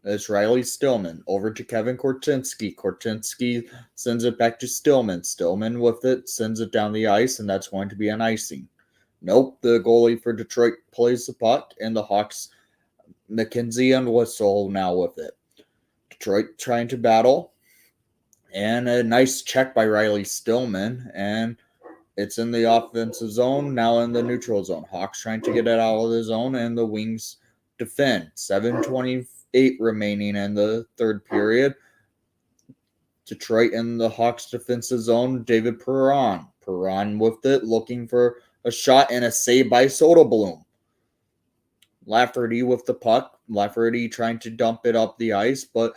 It's Riley Stillman over to Kevin Korchinski. Korchinski sends it back to Stillman. Stillman with it sends it down the ice, and that's going to be an icing. Nope, the goalie for Detroit plays the puck, and the Hawks, McKenzie and Whistle now with it. Detroit trying to battle, and a nice check by Riley Stillman, and it's in the offensive zone, now in the neutral zone. Hawks trying to get it out of the zone, and the Wings defend. 7:28 remaining in the third period. Detroit in the Hawks defensive zone. David Perron. Perron with it, looking for a shot and a save by Soderblom. Lafferty with the puck. Lafferty trying to dump it up the ice, but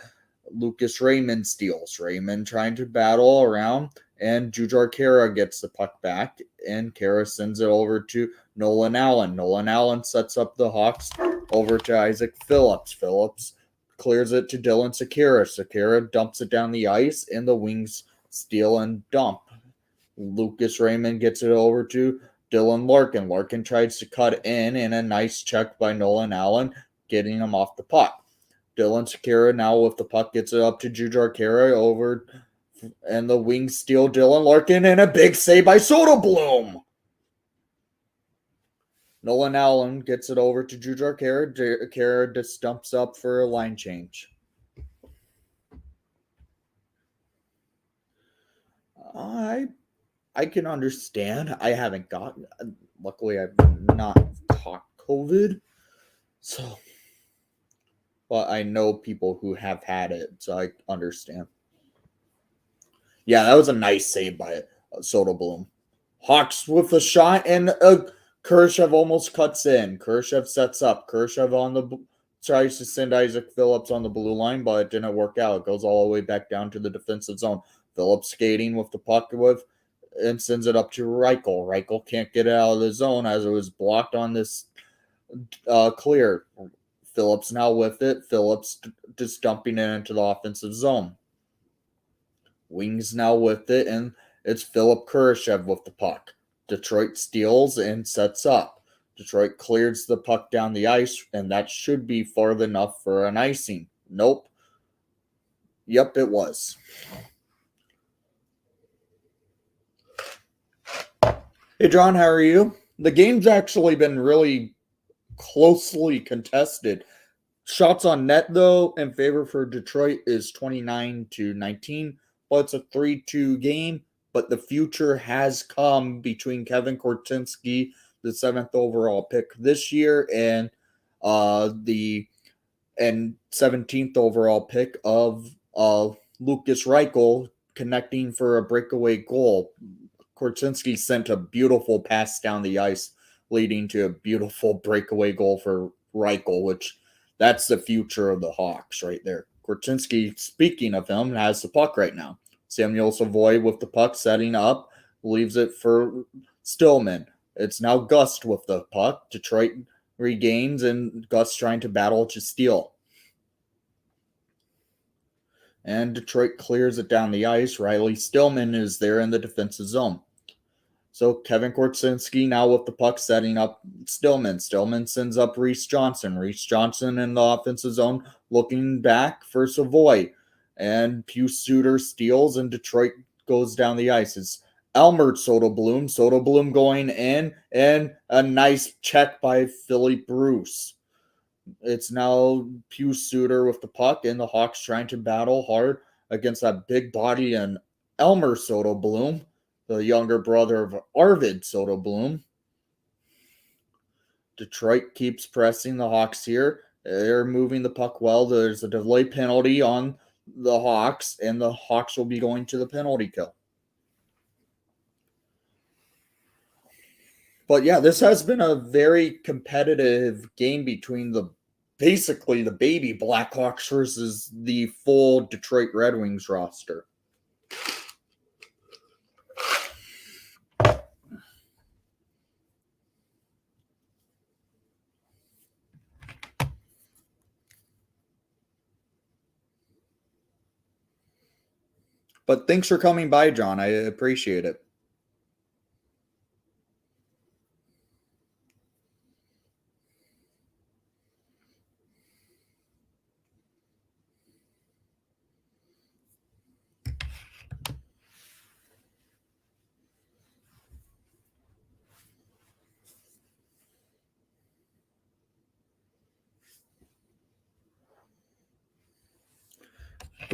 Lucas Raymond steals. Raymond trying to battle around, and Jujhar Khaira gets the puck back, and Khaira sends it over to Nolan Allen. Nolan Allen sets up the Hawks over to Isaac Phillips. Phillips clears it to Dylan Sekera. Sekera dumps it down the ice, and the Wings steal and dump. Lucas Raymond gets it over to Dylan Larkin. Larkin tries to cut in, and a nice check by Nolan Allen, getting him off the puck. Dylan Sekera now with the puck gets it up to Jujhar Khaira over, and the Wings steal Dylan Larkin, and a big save by Soderblom. Nolan Allen gets it over to Jujhar Khaira. Khaira just dumps up for a line change. I can understand. I haven't gotten. Luckily, I've not caught COVID, so. But I know people who have had it, so I understand. Yeah, that was a nice save by Soderblom. Hawks with a shot, and Kurashev almost cuts in. Kurashev sets up. Kurashev tries to send Isaac Phillips on the blue line, but it didn't work out. It goes all the way back down to the defensive zone. Phillips skating with the puck and sends it up to Reichel. Reichel can't get it out of the zone as it was blocked on this clear. Phillips now with it. Phillips just dumping it into the offensive zone. Wings now with it, and it's Philip Kurashev with the puck. Detroit steals and sets up. Detroit clears the puck down the ice, and that should be far enough for an icing. Nope. Yep, it was. Hey, John, how are you? The game's actually been really closely contested. Shots on net, though, in favor for Detroit is 29-19. Well, it's a 3-2 game, but the future has come between Kevin Korchinski, the 7th overall pick this year, and the 17th overall pick of Lucas Reichel connecting for a breakaway goal. Korchinski sent a beautiful pass down the ice, leading to a beautiful breakaway goal for Reichel, which that's the future of the Hawks right there. Korchinski, speaking of him, has the puck right now. Samuel Savoy with the puck setting up, leaves it for Stillman. It's now Gust with the puck. Detroit regains, and Gust trying to battle to steal. And Detroit clears it down the ice. Riley Stillman is there in the defensive zone. So Kevin Korchinski now with the puck setting up Stillman. Stillman sends up Reese Johnson. Reese Johnson in the offensive zone looking back for Savoy. And Pius Suter steals and Detroit goes down the ice. It's Elmer Soderblom. Soderblom going in and a nice check by Philippe Bruce. It's now Pius Suter with the puck and the Hawks trying to battle hard against that big body and Elmer Soderblom, the younger brother of Arvid Soderblom. Detroit keeps pressing the Hawks here. They're moving the puck well. There's a delay penalty on the Hawks, and the Hawks will be going to the penalty kill. But yeah, this has been a very competitive game between basically the baby Blackhawks versus the full Detroit Red Wings roster. But thanks for coming by, John. I appreciate it.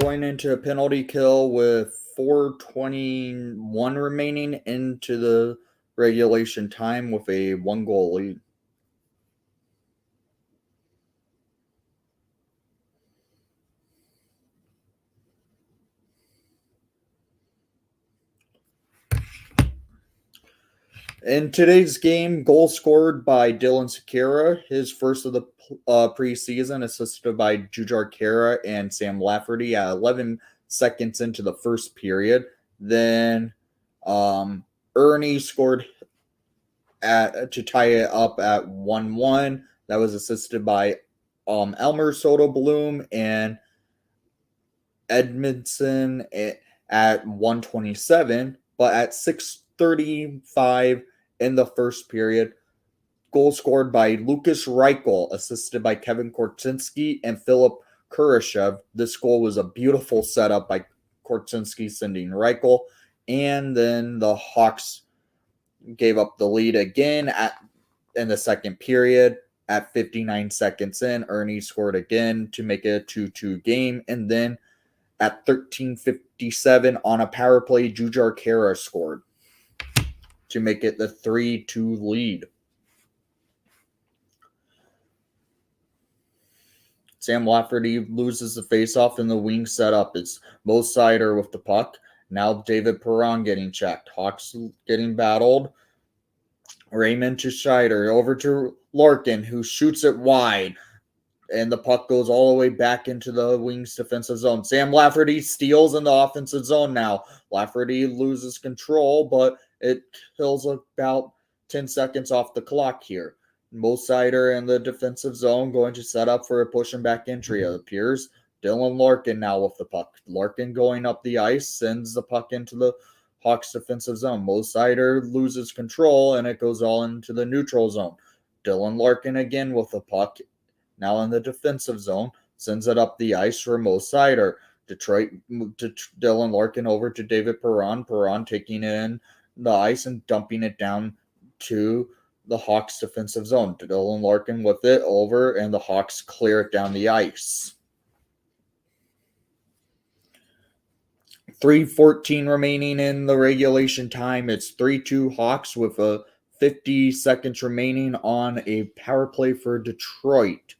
Going into a penalty kill with 4:21 remaining into the regulation time with a 1-goal lead. In today's game, goal scored by Dylan Sekera, his first of the preseason, assisted by Jujhar Khaira and Sam Lafferty at 11 seconds into the first period. Then Ernie scored to tie it up at 1-1. That was assisted by Elmer Soderblom and Edmondson at 1:27. But at 6:35 in the first period, goal scored by Lucas Reichel, assisted by Kevin Korchinski and Philip Kurashev. This goal was a beautiful setup by Korchinski sending Reichel, and then the Hawks gave up the lead again in the second period. At 59 seconds in, Ernie scored again to make it a 2-2 game, and then at 13:57 on a power play, Jujhar Khaira scored to make it the 3-2 lead. Sam Lafferty loses the faceoff in the wing setup. It's Mo Seider with the puck. Now David Perron getting checked. Hawks getting battled. Raymond to Seider. Over to Larkin, who shoots it wide. And the puck goes all the way back into the Wings defensive zone. Sam Lafferty steals in the offensive zone now. Lafferty loses control, but it kills about 10 seconds off the clock here. Mo Seider in the defensive zone going to set up for a push and back entry. It appears Dylan Larkin now with the puck. Larkin going up the ice, sends the puck into the Hawks defensive zone. Mo Seider loses control, and it goes all into the neutral zone. Dylan Larkin again with the puck. Now in the defensive zone, sends it up the ice for Mo Seider. Detroit moved to Dylan Larkin over to David Perron. Perron taking it in the ice and dumping it down to the Hawks defensive zone. Dylan Larkin with it over, and the Hawks clear it down the ice. 3:14 remaining in the regulation time. It's 3-2 Hawks with 50 seconds remaining on a power play for Detroit.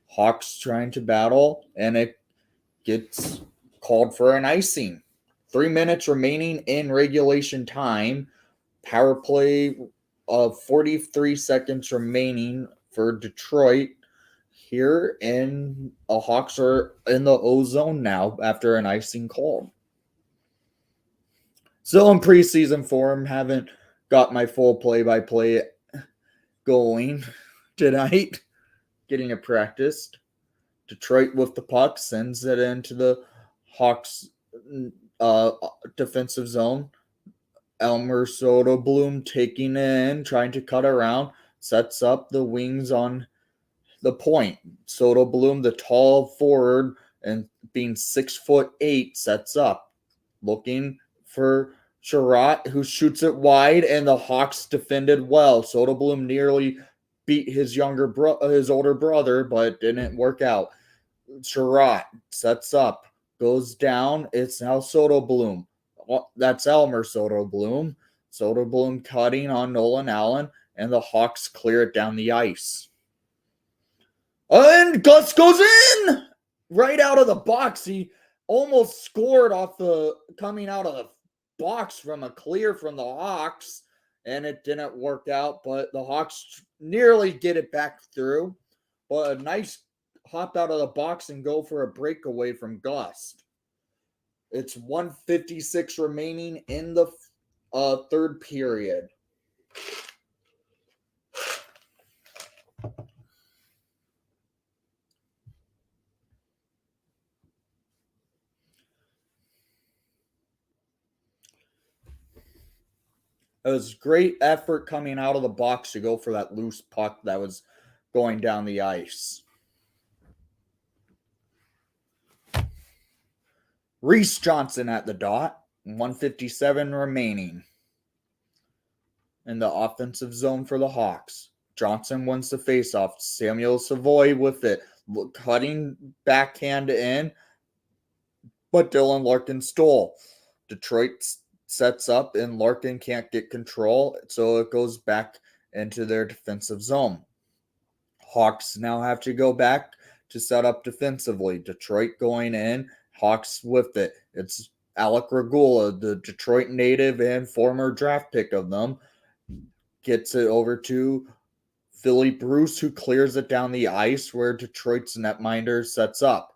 Hawks trying to battle, and it gets called for an icing. 3 minutes remaining in regulation time. Power play of 43 seconds remaining for Detroit here, and the Hawks are in the O zone now after an icing call. Still in preseason form, haven't got my full play-by-play going tonight. Getting it practiced. Detroit with the puck sends it into the Hawks defensive zone Elmer Soderblom taking it in, trying to cut around, sets up the wings on the point. Soderblom, the tall forward, and being 6'8", sets up, looking for Sherratt, who shoots it wide, and the Hawks defended well. Soderblom nearly beat his older brother, but didn't work out. Sherratt sets up, goes down. It's now Soderblom. That's Elmer Soderblom. Soderblom cutting on Nolan Allen, and the Hawks clear it down the ice. And Gus goes in right out of the box. He almost scored coming out of the box from a clear from the Hawks, and it didn't work out, but the Hawks nearly get it back through. But a nice hop out of the box and go for a breakaway from Gus. It's 1:56 remaining in the third period. It was great effort coming out of the box to go for that loose puck that was going down the ice. Reese Johnson at the dot. 1:57 remaining in the offensive zone for the Hawks. Johnson wins the faceoff. Samuel Savoy with it, cutting backhand in, but Dylan Larkin stole. Detroit sets up, and Larkin can't get control, so it goes back into their defensive zone. Hawks now have to go back to set up defensively. Detroit going in, Hawks with it. It's Alec Regula, the Detroit native and former draft pick of them, gets it over to Philly Bruce, who clears it down the ice where Detroit's netminder sets up.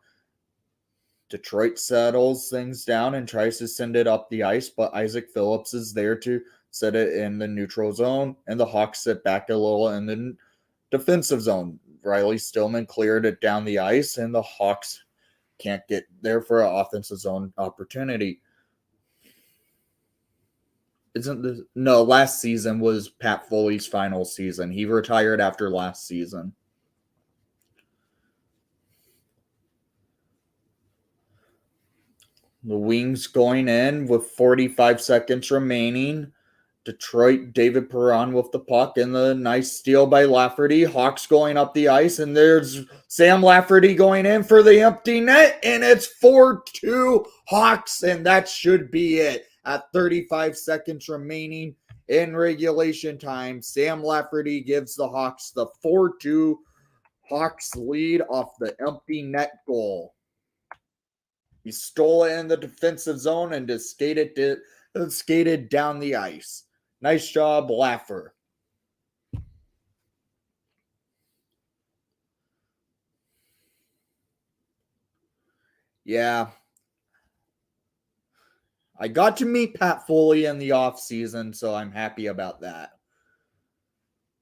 Detroit settles things down and tries to send it up the ice, but Isaac Phillips is there to set it in the neutral zone, and the Hawks sit back a little in the defensive zone. Riley Stillman cleared it down the ice, and the Hawks can't get there for an offensive zone opportunity. Last season was Pat Foley's final season. He retired after last season. The Wings going in with 45 seconds remaining. Detroit, David Perron with the puck, and the nice steal by Lafferty. Hawks going up the ice, and there's Sam Lafferty going in for the empty net, and it's 4-2 Hawks, and that should be it. At 35 seconds remaining in regulation time, Sam Lafferty gives the Hawks the 4-2 Hawks lead off the empty net goal. He stole it in the defensive zone and just skated down the ice. Nice job, Laffer. Yeah. I got to meet Pat Foley in the offseason, so I'm happy about that.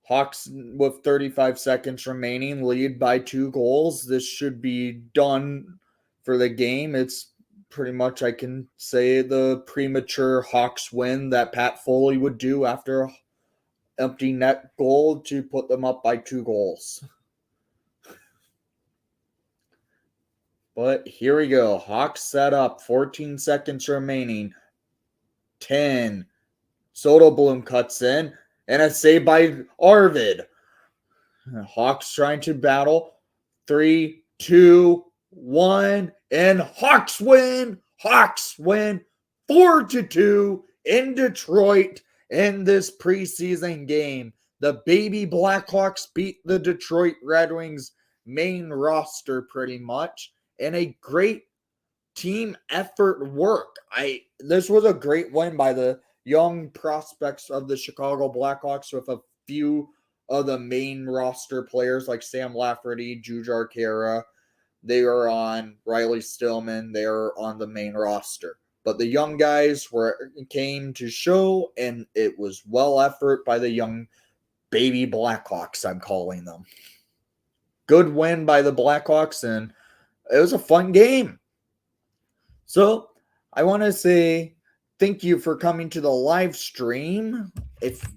Hawks with 35 seconds remaining lead by 2 goals. This should be done for the game. It's pretty much, I can say, the premature Hawks win that Pat Foley would do after empty net goal to put them up by 2 goals. But here we go. Hawks set up. 14 seconds remaining. 10. Soderblom cuts in. And a save by Arvid. Hawks trying to battle. 3, 2, 1. And Hawks win. Hawks win 4-2 in Detroit in this preseason game. The baby Blackhawks beat the Detroit Red Wings main roster pretty much. And a great team effort work. This was a great win by the young prospects of the Chicago Blackhawks with a few of the main roster players like Sam Lafferty, Jujhar Khaira. They are on Riley Stillman. They are on the main roster. But the young guys came to show, and it was well effort by the young baby Blackhawks, I'm calling them. Good win by the Blackhawks, and it was a fun game. So I want to say thank you for coming to the live stream.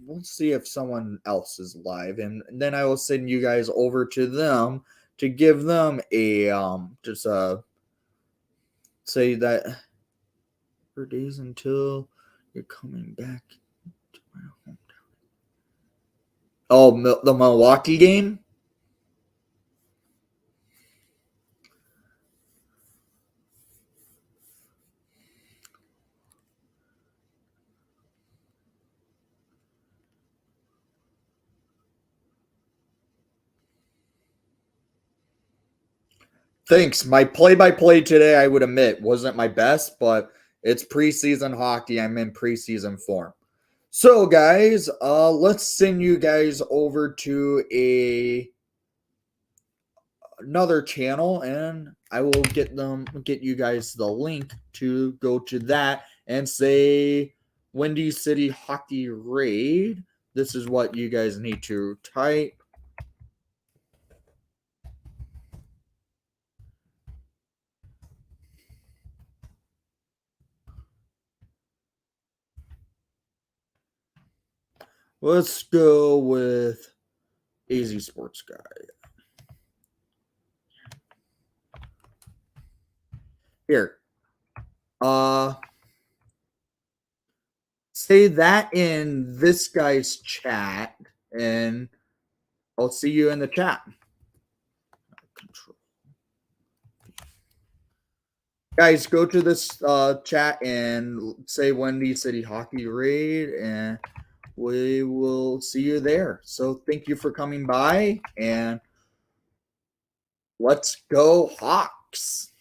We'll see if someone else is live, and then I will send you guys over to them to give them a say that for days until you're coming back to my hometown. Oh, the Milwaukee game. Thanks. My play-by-play today, I would admit, wasn't my best, but it's preseason hockey. I'm in preseason form. So, guys, let's send you guys over to another channel, and I will get you guys the link to go to that and say Windy City Hockey Raid. This is what you guys need to type. Let's go with AZ Sports Guy. Here. Say that in this guy's chat, and I'll see you in the chat. Guys, go to this chat and say Windy City Hockey Raid, and we will see you there. So thank you for coming by, and let's go Hawks.